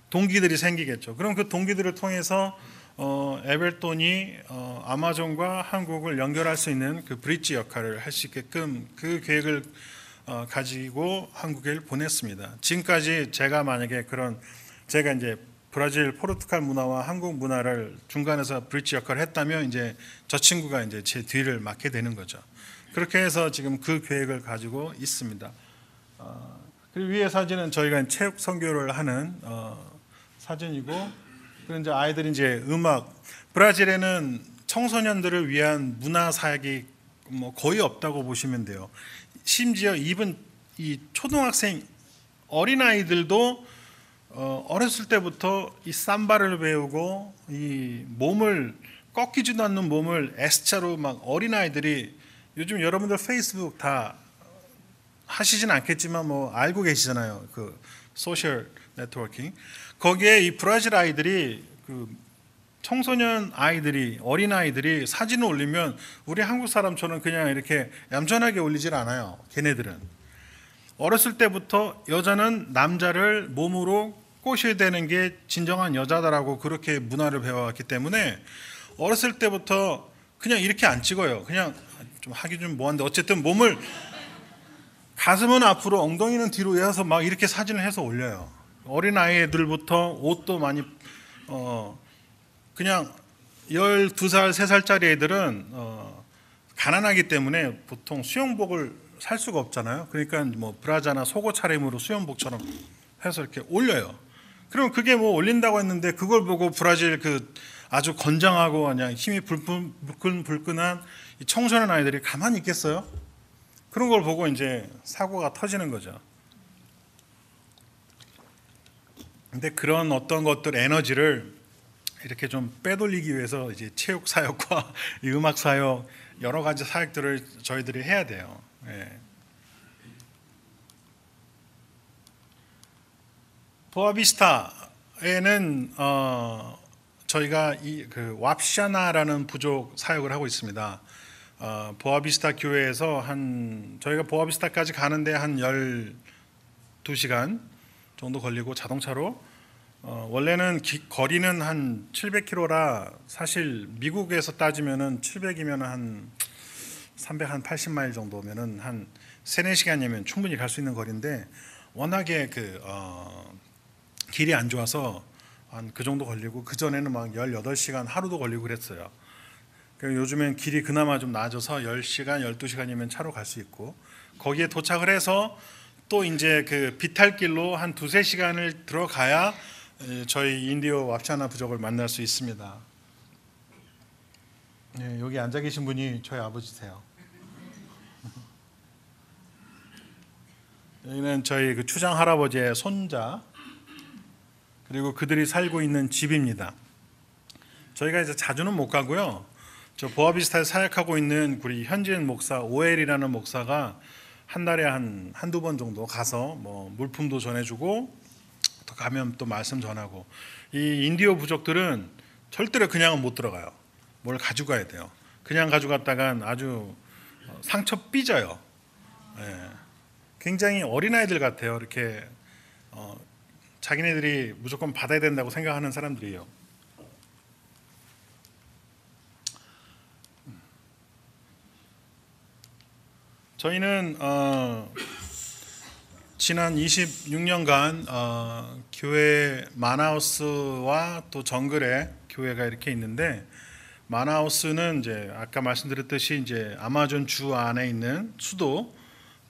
동기들이 생기겠죠. 그럼 그 동기들을 통해서 에벨톤이 아마존과 한국을 연결할 수 있는 그 브릿지 역할을 할 수 있게끔 그 계획을 가지고 한국에 보냈습니다. 지금까지 제가 만약에 제가 이제 브라질, 포르투갈 문화와 한국 문화를 중간에서 브릿지 역할을 했다면 이제 저 친구가 이제 제 뒤를 맡게 되는 거죠. 그렇게 해서 지금 그 계획을 가지고 있습니다. 그리고 위에 사진은 저희가 체육 선교를 하는 사진이고, 그리고 이제 아이들이 이제 브라질에는 청소년들을 위한 문화 사역이 뭐 거의 없다고 보시면 돼요. 심지어 이 초등학생 어린 아이들도 어렸을 때부터 이 삼바를 배우고 이 몸을 꺾이지도 않는 몸을 S자로 막 어린 아이들이, 요즘 여러분들 페이스북 다 하시진 않겠지만 뭐 알고 계시잖아요. 그 소셜 네트워킹. 거기에 이 브라질 아이들이 청소년 아이들이, 어린 아이들이 사진을 올리면 우리 한국 사람처럼 그냥 이렇게 얌전하게 올리질 않아요. 걔네들은 어렸을 때부터 여자는 남자를 몸으로 꼬셔야 되는 게 진정한 여자다라고 그렇게 문화를 배워왔기 때문에 어렸을 때부터 그냥 이렇게 안 찍어요. 그냥 좀 하기 좀 뭐한데 어쨌든 몸을, 가슴은 앞으로 엉덩이는 뒤로 외워서 막 이렇게 사진을 해서 올려요. 어린 아이들부터 옷도 많이 그냥 12살, 3살짜리 애들은 가난하기 때문에 보통 수영복을 살 수가 없잖아요. 그러니까 뭐 브라자나 속옷 차림으로 수영복처럼 해서 이렇게 올려요. 그럼 그게 뭐 올린다고 했는데 그걸 보고 브라질 아주 건장하고 그냥 힘이 불끈불끈한 이 청소년 아이들이 가만히 있겠어요? 그런 걸 보고 이제 사고가 터지는 거죠. 근데 그런 어떤 것들 에너지를 이렇게 좀 빼돌리기 위해서 이제 체육 사역과 이 음악 사역, 여러 가지 사역들을 저희들이 해야 돼요. 예. 보아비스타에는 저희가 왑샤나라는 부족 사역을 하고 있습니다. 보아비스타 교회에서 저희가 보아비스타까지 가는데 한 12시간 정도 걸리고 자동차로, 원래는 거리는 한 700km라 사실 미국에서 따지면은 700이면 한 380마일 정도면은 한 3-4시간이면 충분히 갈 수 있는 거리인데, 워낙에 길이 안 좋아서 한 그 정도 걸리고, 그 전에는 막 18시간 하루도 걸리고 그랬어요. 요즘엔 길이 그나마 좀 나아져서 10시간, 12시간이면 차로 갈 수 있고, 거기에 도착을 해서 또 이제 비탈길로 한 2-3시간을 들어가야 저희 인디오 왑샤나 부족을 만날 수 있습니다. 네, 여기 앉아 계신 분이 저희 아버지세요. 여기는 저희 추장 할아버지의 손자, 그리고 그들이 살고 있는 집입니다. 저희가 이제 자주는 못 가고요. 저 보아비스타에 사역하고 있는 우리 현지인 목사 오엘이라는 목사가 한 달에 한두 번 정도 가서 뭐 물품도 전해주고, 또 가면 또 말씀 전하고. 이 인디오 부족들은 절대로 그냥은 못 들어가요. 뭘 가지고 가야 돼요. 그냥 가져갔다간 아주 상처 삐져요. 예. 굉장히 어린아이들 같아요. 이렇게 자기네들이 무조건 받아야 된다고 생각하는 사람들이에요. 저희는 지난 26년간 교회 마나우스와 또 정글에 교회가 이렇게 있는데, 마나우스는 이제 아까 말씀드렸듯이 이제 아마존 주 안에 있는 수도,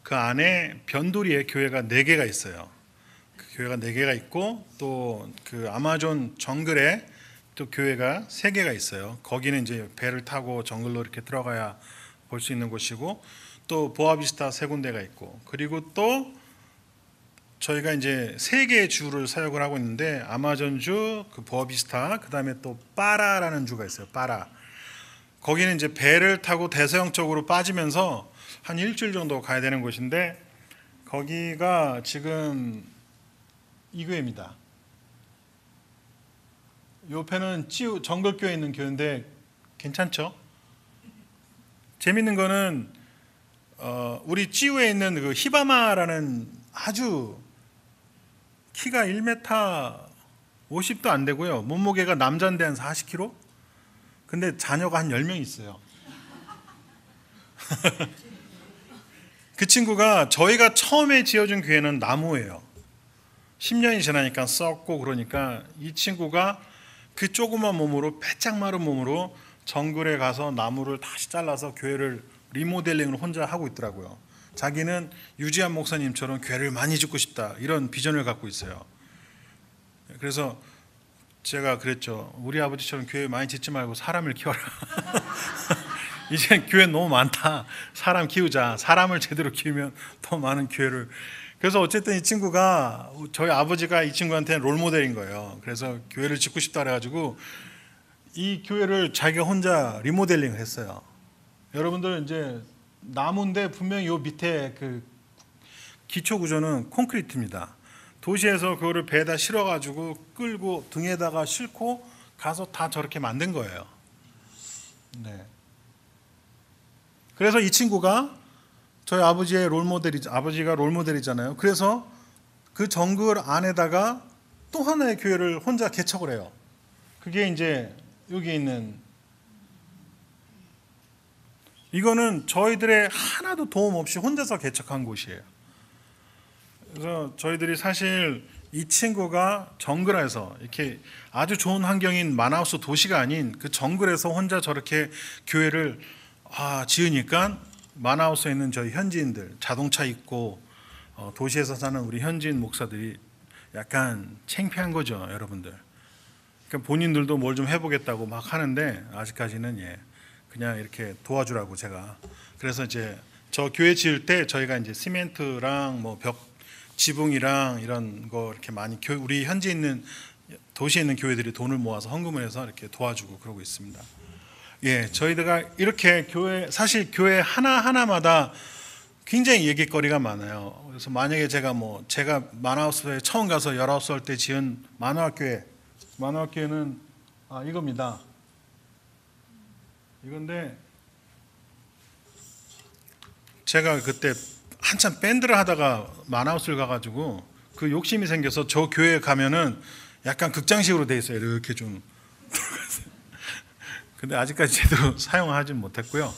그 안에 변두리에 교회가 4개가 있어요. 그 교회가 4개가 있고 또 그 아마존 정글에 또 교회가 3개가 있어요. 거기는 이제 배를 타고 정글로 이렇게 들어가야 볼 수 있는 곳이고, 또 보아비스타 3군데가 있고, 그리고 또 저희가 이제 3개의 주를 사역을 하고 있는데 아마존 주, 그 보아비스타, 그 다음에 또 파라라는 주가 있어요. 파라. 거기는 이제 배를 타고 대서양 쪽으로 빠지면서 한 일주일 정도 가야 되는 곳인데, 거기가 지금 이 교회입니다. 옆에는 찌우 정글교회 있는 교회인데 괜찮죠? 재밌는 거는 우리 찌우에 있는 그 히바마라는 아주 키가 1m 50도 안 되고요. 몸무게가 남자인데 한 40kg? 근데 자녀가 한 10명 있어요. 그 친구가 저희가 처음에 지어준 교회는 나무예요. 10년이 지나니까 썩고 그러니까 이 친구가 그 조그만 몸으로, 빼짝 마른 몸으로 정글에 가서 나무를 다시 잘라서 교회를 리모델링을 혼자 하고 있더라고요. 자기는 유지한 목사님처럼 교회를 많이 짓고 싶다, 이런 비전을 갖고 있어요. 그래서 제가 그랬죠. 우리 아버지처럼 교회 많이 짓지 말고 사람을 키워라. 이제 교회 너무 많다. 사람 키우자. 사람을 제대로 키우면 더 많은 교회를. 그래서 어쨌든 이 친구가, 저희 아버지가 이 친구한테는 롤모델인 거예요. 그래서 교회를 짓고 싶다 그래가지고 이 교회를 자기가 혼자 리모델링을 했어요. 여러분들 이제 나무인데 분명히 요 밑에 그 기초 구조는 콘크리트입니다. 도시에서 그거를 배에다 실어가지고 끌고 등에다가 싣고 가서 다 저렇게 만든 거예요. 네. 그래서 이 친구가 저희 아버지의 아버지가 롤모델이잖아요. 그래서 그 정글 안에다가 또 하나의 교회를 혼자 개척을 해요. 그게 이제 여기 있는, 이거는 저희들의 하나도 도움 없이 혼자서 개척한 곳이에요. 그래서 저희들이 사실 이 친구가 정글에서 이렇게 아주 좋은 환경인 마나우스 도시가 아닌 그 정글에서 혼자 저렇게 교회를 지으니까 마나우스에 있는 저희 현지인들, 자동차 있고 도시에서 사는 우리 현지인 목사들이 약간 창피한 거죠, 여러분들. 그러니까 본인들도 뭘 좀 해보겠다고 막 하는데 아직까지는 그냥 이렇게 도와주라고 제가. 그래서 이제 저 교회 지을 때 저희가 이제 시멘트랑 뭐 벽 지붕이랑 이런 거 이렇게 많이 우리 현지에 있는 도시에 있는 교회들이 돈을 모아서 헌금을 해서 이렇게 도와주고 그러고 있습니다. 저희가 이렇게 사실 교회 하나하나마다 굉장히 얘기거리가 많아요. 그래서 만약에 제가 마나우스에 처음 가서 19살 때 지은 만화교회는 이겁니다. 이건데 제가 그때 한참 밴드를 하다가 마나우스를 가가지고 그 욕심이 생겨서 저 교회에 가면은 약간 극장식으로 돼 있어요. 이렇게 좀. 근데 아직까지 제대로 사용하진 못했고요.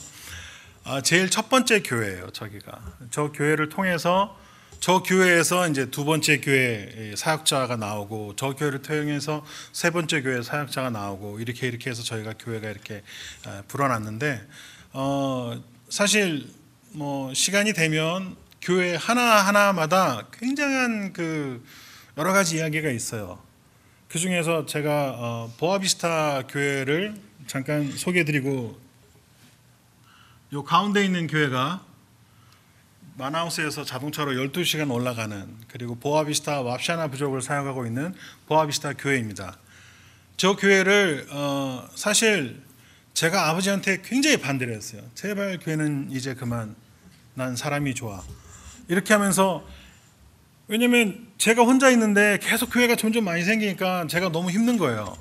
제일 첫 번째 교회예요, 저기가. 저 교회를 통해서 저 교회에서 이제 두 번째 교회 사역자가 나오고, 저 교회를 통해서 세 번째 교회 사역자가 나오고, 이렇게 해서 저희가 교회가 이렇게 불어났는데, 사실 시간이 되면 교회 하나하나마다 굉장한 그 여러 가지 이야기가 있어요. 그 중에서 제가 보아비스타 교회를 잠깐 소개해드리고, 요 가운데 있는 교회가 마나우스에서 자동차로 12시간 올라가는, 그리고 보아비스타 왑샤나 부족을 사역하고 있는 보아비스타 교회입니다. 저 교회를 사실 제가 아버지한테 굉장히 반대를 했어요. 제발 교회는 이제 그만, 난 사람이 좋아. 이렇게 하면서, 왜냐면 제가 혼자 있는데 계속 교회가 점점 많이 생기니까 제가 너무 힘든 거예요.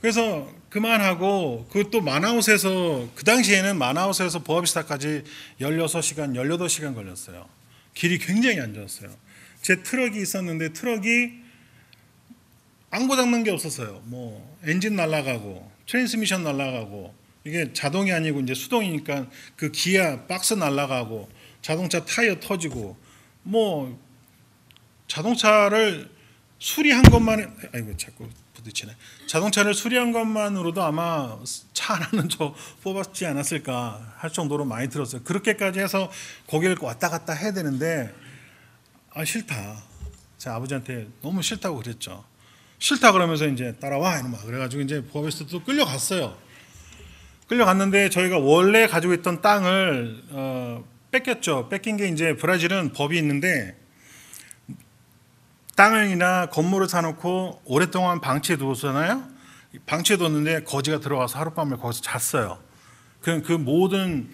그래서 그만하고, 그것도 마나우스에서, 그 당시에는 마나우스에서 보아비스타까지 16시간, 18시간 걸렸어요. 길이 굉장히 안 좋았어요. 제 트럭이 있었는데 트럭이 앙고 잡는 게 없었어요. 엔진 날아가고 트랜스미션 날아가고, 이게 자동이 아니고 이제 수동이니까 그 기아 박스 날아가고, 자동차 타이어 터지고, 자동차를 수리한 것만, 아이고 자꾸 부딪히네. 자동차를 수리한 것만으로도 아마 차 하나는 저 뽑았지 않았을까 할 정도로 많이 들었어요. 그렇게까지 해서 거기를 왔다 갔다 해야 되는데 싫다. 제 아버지한테 너무 싫다고 그랬죠. 싫다 그러면서 이제 따라와 이놈아 그래가지고 이제 부하베스트도 끌려갔어요. 끌려갔는데 저희가 원래 가지고 있던 땅을 뺏겼죠. 뺏긴 게 이제 브라질은 법이 있는데 땅을이나 건물을 사놓고 오랫동안 방치해 두었잖아요. 방치해 뒀는데 거지가 들어와서 하룻밤을 거기서 잤어요. 그 모든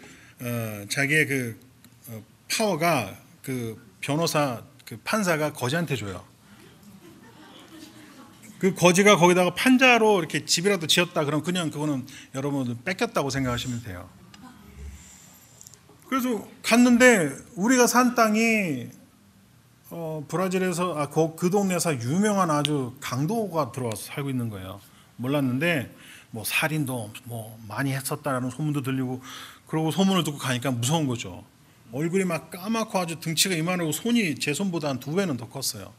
자기의 그 파워가 그 변호사 그 판사가 거지한테 줘요. 그 거지가 거기다가 판자로 이렇게 집이라도 지었다 그러면 그냥 그거는 여러분 뺏겼다고 생각하시면 돼요. 그래서 갔는데 우리가 산 땅이 브라질에서 그 동네에서 유명한 아주 강도가 들어와서 살고 있는 거예요. 몰랐는데 뭐 살인도 뭐 많이 했었다라는 소문도 들리고 그러고 소문을 듣고 가니까 무서운 거죠. 얼굴이 막 까맣고 아주 등치가 이만하고 손이 제 손보다 한 2배는 더 컸어요.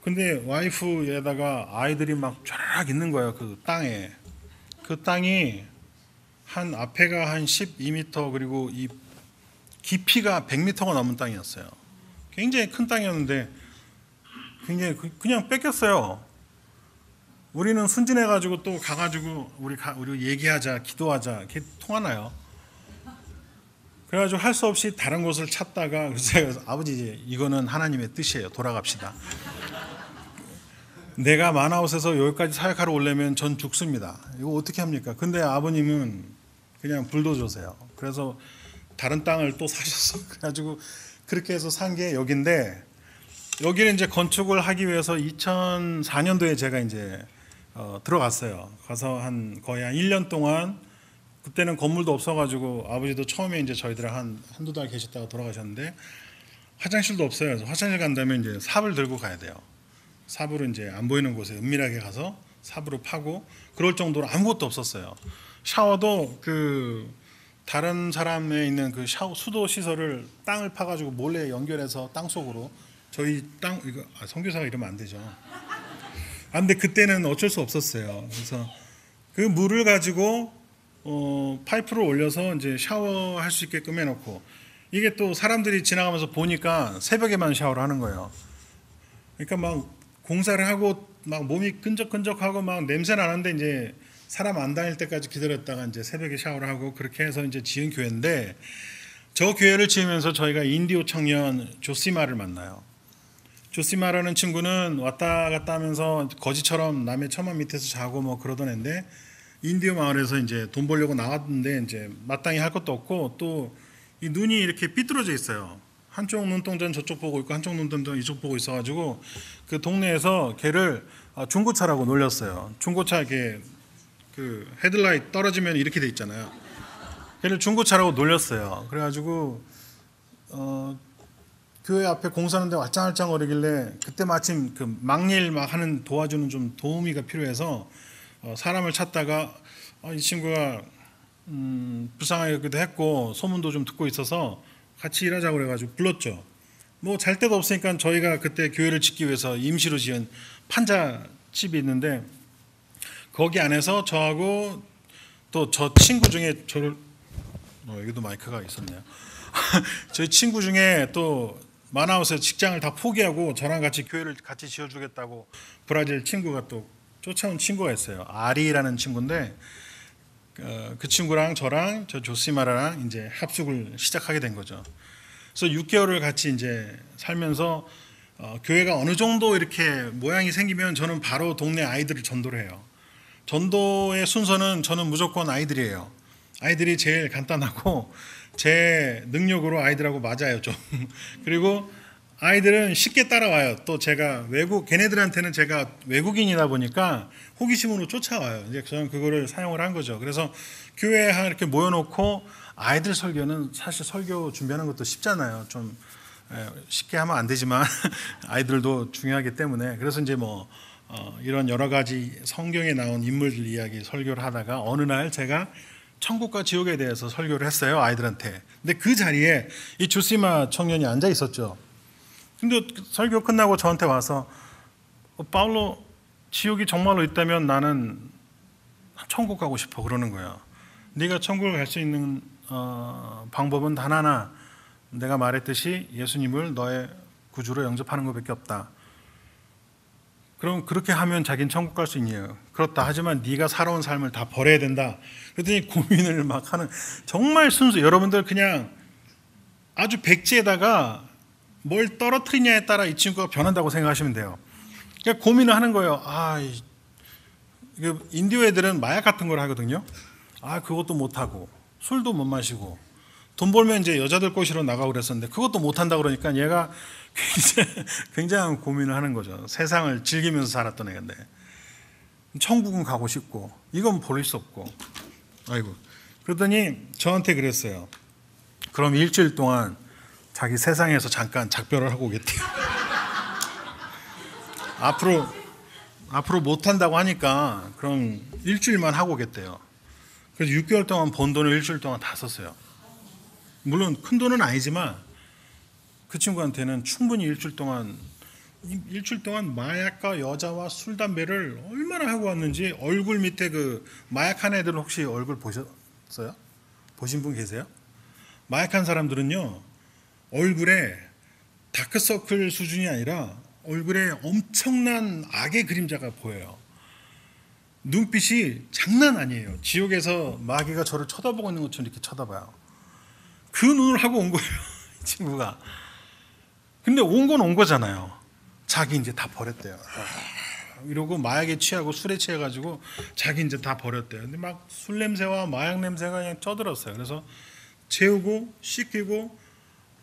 근데 와이프에다가 아이들이 막 쫙 있는 거예요. 그 땅에. 그 땅이 한 앞에가 한 12m 그리고 이 깊이가 100m가 넘는 땅이었어요. 굉장히 큰 땅이었는데 굉장히 그냥 뺏겼어요. 우리는 순진해가지고 또 가가지고 우리 얘기하자, 기도하자 이렇게 통하나요? 그래가지고 할 수 없이 다른 곳을 찾다가 그래서 아버지 이거는 하나님의 뜻이에요. 돌아갑시다. 내가 마나우스에서 여기까지 사역하러 오려면 전 죽습니다. 이거 어떻게 합니까? 근데 아버님은 그냥 불도저세요. 그래서 다른 땅을 또 사셨어. 그래가지고 그렇게 해서 산 게 여기인데 여기를 이제 건축을 하기 위해서 2004년도에 제가 이제 들어갔어요. 가서 거의 한 1년 동안 그때는 건물도 없어가지고 아버지도 처음에 이제 저희들이랑 한두 달 계셨다가 돌아가셨는데 화장실도 없어요. 그래서 화장실 간다면 이제 삽을 들고 가야 돼요. 삽으로 이제 안 보이는 곳에 은밀하게 가서 삽으로 파고 그럴 정도로 아무것도 없었어요. 샤워도 그 다른 사람에 있는 그 수도 시설을 땅을 파가지고 몰래 연결해서 땅 속으로 저희 땅 이거 선교사가 이러면 안 되죠. 근데 그때는 어쩔 수 없었어요. 그래서 그 물을 가지고 파이프를 올려서 이제 샤워할 수 있게끔 해놓고 이게 또 사람들이 지나가면서 보니까 새벽에만 샤워를 하는 거예요. 그러니까 막 공사를 하고 막 몸이 끈적끈적하고 막 냄새 나는데 이제 사람 안 다닐 때까지 기다렸다가 이제 새벽에 샤워를 하고 그렇게 해서 이제 지은 교회인데 저 교회를 지으면서 저희가 인디오 청년 조시마를 만나요. 조시마라는 친구는 왔다 갔다 하면서 거지처럼 남의 처마 밑에서 자고 뭐 그러던 애인데 인디오 마을에서 이제 돈 벌려고 나왔는데 이제 마땅히 할 것도 없고 또 이 눈이 이렇게 삐뚤어져 있어요. 한쪽 눈동자는 저쪽 보고 있고 한쪽 눈동자는 이쪽 보고 있어가지고 그 동네에서 걔를 중고차라고 놀렸어요. 중고차 이렇게 그 헤드라이트 떨어지면 이렇게 돼 있잖아요. 걔를 중고차라고 놀렸어요. 그래가지고 교회 앞에 공사하는데 왈짱왈짱거리길래 그때 마침 그 막일 막 하는 도와주는 좀 도우미가 필요해서 사람을 찾다가 이 친구가 불쌍하기도 했고 소문도 좀 듣고 있어서 같이 일하자고 그래가지고 불렀죠. 뭐 잘 데도 없으니까 저희가 그때 교회를 짓기 위해서 임시로 지은 판자집이 있는데 거기 안에서 저하고 또 저 친구 중에 저를 여기도 마이크가 있었네요. 저희 친구 중에 또 마나우스에서 직장을 다 포기하고 저랑 같이 교회를 같이 지어주겠다고 브라질 친구가 또 쫓아온 친구가 있어요. 아리라는 친구인데 그 친구랑 저랑 저 조시마라랑 이제 합숙을 시작하게 된 거죠. 그래서 6개월을 같이 이제 살면서 교회가 어느 정도 이렇게 모양이 생기면 저는 바로 동네 아이들을 전도를 해요. 전도의 순서는 저는 무조건 아이들이에요. 아이들이 제일 간단하고 제 능력으로 아이들하고 맞아요 좀. 그리고 아이들은 쉽게 따라와요. 또 제가 걔네들한테는 제가 외국인이다 보니까 호기심으로 쫓아와요. 이제 저는 그거를 사용을 한 거죠. 그래서 교회에 이렇게 모여놓고 아이들 설교는 사실 설교 준비하는 것도 쉽잖아요. 좀 쉽게 하면 안 되지만 아이들도 중요하기 때문에 그래서 이제 뭐 이런 여러 가지 성경에 나온 인물들 이야기 설교를 하다가 어느 날 제가 천국과 지옥에 대해서 설교를 했어요 아이들한테. 근데 그 자리에 이 조시마 청년이 앉아 있었죠. 근데 설교 끝나고 저한테 와서 파울로 지옥이 정말로 있다면 나는 천국 가고 싶어 그러는 거야. 네가 천국을 갈 수 있는 방법은 단 하나, 내가 말했듯이 예수님을 너의 구주로 영접하는 것밖에 없다. 그럼 그렇게 하면 자기는 천국 갈 수 있냐? 그렇다. 하지만 네가 살아온 삶을 다 버려야 된다. 그랬더니 고민을 막 하는, 정말 순수. 여러분들 그냥 아주 백지에다가 뭘 떨어뜨리냐에 따라 이 친구가 변한다고 생각하시면 돼요. 그러니까 고민을 하는 거예요. 인디오 애들은 마약 같은 걸 하거든요. 그것도 못 하고 술도 못 마시고 돈 벌면 이제 여자들 꼬시러 나가고 그랬었는데 그것도 못 한다 그러니까 얘가 굉장한 고민을 하는 거죠. 세상을 즐기면서 살았던 애인데 천국은 가고 싶고 이건 버릴 수 없고. 그러더니 저한테 그랬어요. 그럼 일주일 동안 자기 세상에서 잠깐 작별을 하고 오겠대요. 앞으로 못 한다고 하니까 그럼 일주일만 하고 오겠대요. 그래서 6개월 동안 번 돈을 일주일 동안 다 썼어요. 물론 큰 돈은 아니지만 그 친구한테는 충분히 일주일 동안 마약과 여자와 술, 담배를 얼마나 하고 왔는지. 얼굴 밑에 그 마약한 애들 혹시 얼굴 보셨어요? 보신 분 계세요? 마약한 사람들은요, 얼굴에 다크서클 수준이 아니라 얼굴에 엄청난 악의 그림자가 보여요. 눈빛이 장난 아니에요. 지옥에서 마귀가 저를 쳐다보고 있는 것처럼 이렇게 쳐다봐요. 그 눈을 하고 온 거예요, 이 친구가. 근데 온 건 온 거잖아요. 자기 이제 다 버렸대요. 이러고 마약에 취하고 술에 취해가지고 자기 이제 다 버렸대요. 근데 막 술 냄새와 마약 냄새가 그냥 쪄들었어요. 그래서 재우고 씻기고,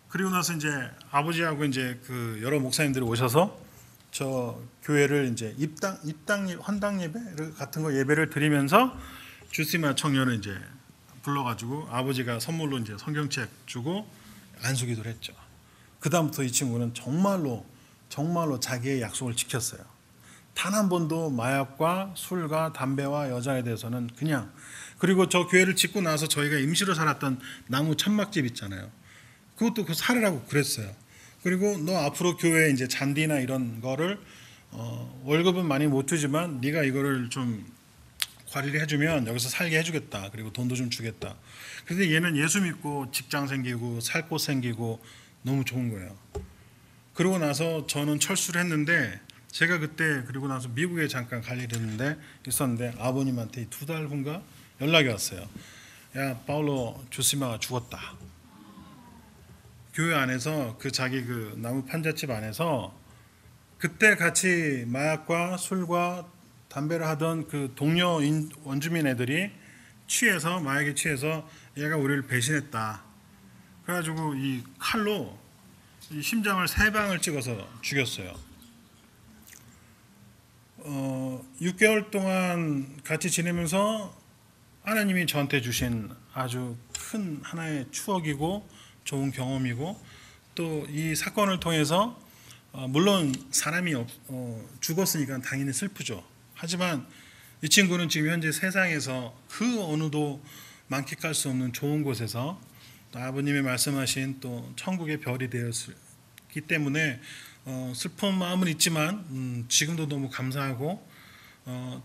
그리고 나서 이제 아버지하고 이제 그 여러 목사님들이 오셔서 저 교회를 이제 헌당 예배 같은 거 예배를 드리면서 주시마 청년을 이제 불러가지고 아버지가 선물로 이제 성경책 주고 안수기도를 했죠. 그 다음부터 이 친구는 정말로 자기의 약속을 지켰어요. 단 한 번도 마약과 술과 담배와 여자에 대해서는 그냥. 그리고 저 교회를 짓고 나서 저희가 임시로 살았던 나무 천막집 있잖아요. 그것도 그 살으라고 그랬어요. 그리고 너 앞으로 교회에 이제 잔디나 이런 거를 월급은 많이 못 주지만 네가 이거를 좀 관리를 해주면 여기서 살게 해주겠다. 그리고 돈도 좀 주겠다. 그런데 얘는 예수 믿고 직장 생기고 살 곳 생기고 너무 좋은 거예요. 그러고 나서 저는 철수를 했는데, 제가 그때 그리고 나서 미국에 잠깐 갈 일이 있었는데 아버님한테 2달 후인가 연락이 왔어요. 야, 파울로 조시마가 죽었다. 교회 안에서 자기 그 나무 판잣집 안에서 그때 같이 마약과 술과 담배를 하던 그 동료 원주민 애들이 마약에 취해서 얘가 우리를 배신했다. 그래가지고 이 칼로 이 심장을 3방을 찍어서 죽였어요. 6개월 동안 같이 지내면서 하나님이 저한테 주신 아주 큰 하나의 추억이고 좋은 경험이고, 또 이 사건을 통해서 물론 사람이 죽었으니까 당연히 슬프죠. 하지만 이 친구는 지금 현재 세상에서 그 어느도 만끽할 수 없는 좋은 곳에서 또 아버님이 말씀하신 또 천국의 별이 되었기 때문에 슬픈 마음은 있지만 지금도 너무 감사하고,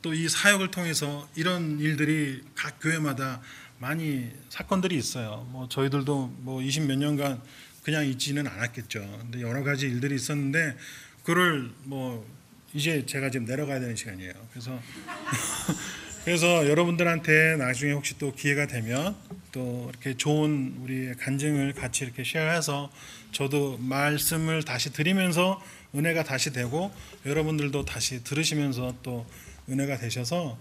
또 이 사역을 통해서 이런 일들이 각 교회마다 많이 사건들이 있어요. 뭐 저희들도 뭐 20몇 년간 그냥 있지는 않았겠죠. 근데 여러 가지 일들이 있었는데 그걸 뭐 이제 제가 지금 내려가야 되는 시간이에요. 그래서 여러분들한테 나중에 혹시 또 기회가 되면 또 이렇게 좋은 우리의 간증을 같이 이렇게 쉐어해서 저도 말씀을 다시 드리면서 은혜가 다시 되고, 여러분들도 다시 들으시면서 또 은혜가 되셔서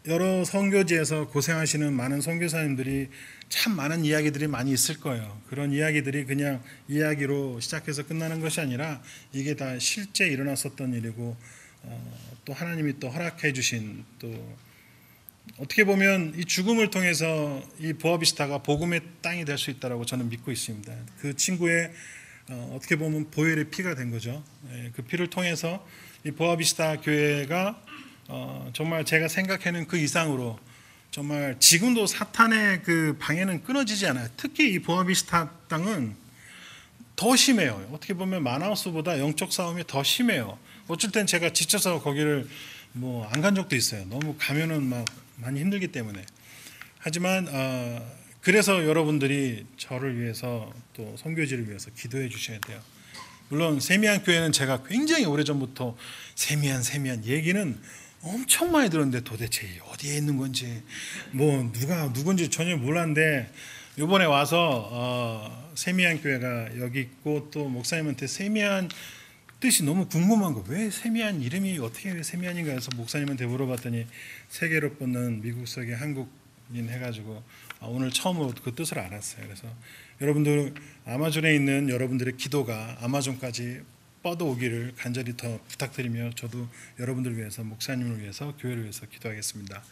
여러 선교지에서 고생하시는 많은 선교사님들이 참 많은 이야기들이 많이 있을 거예요. 그런 이야기들이 그냥 이야기로 시작해서 끝나는 것이 아니라 이게 다 실제 일어났었던 일이고, 또 하나님이 또 허락해 주신, 또 어떻게 보면 이 죽음을 통해서 이 보아비스타가 복음의 땅이 될 수 있다라고 저는 믿고 있습니다. 그 친구의 어떻게 보면 보혈의 피가 된 거죠. 그 피를 통해서 이 보아비스타 교회가 정말 제가 생각하는 그 이상으로 정말 지금도 사탄의 그 방해는 끊어지지 않아요. 특히 이 보아비스타 땅은 더 심해요. 어떻게 보면 마나우스보다 영적 싸움이 더 심해요. 어쩔 땐 제가 지쳐서 거기를 뭐 안 간 적도 있어요. 너무 가면은 막 많이 힘들기 때문에. 하지만 그래서 여러분들이 저를 위해서 또 선교지를 위해서 기도해 주셔야 돼요. 물론 세미안 교회는 제가 굉장히 오래전부터 세미안 얘기는 엄청 많이 들었는데 도대체 어디에 있는 건지 뭐 누가 누군지 전혀 몰랐는데 이번에 와서 세미안 교회가 여기 있고 또 목사님한테 세미안 뜻이 너무 궁금한 거, 왜 세미안 이름이 어떻게 왜 세미안인가 해서 목사님한테 물어봤더니 세계로 뻗는 미국 속의 한국인 해가지고 오늘 처음으로 그 뜻을 알았어요. 그래서 여러분들 아마존에 있는 여러분들의 기도가 아마존까지 뻗어오기를 간절히 더 부탁드리며 저도 여러분들 위해서 목사님을 위해서 교회를 위해서 기도하겠습니다.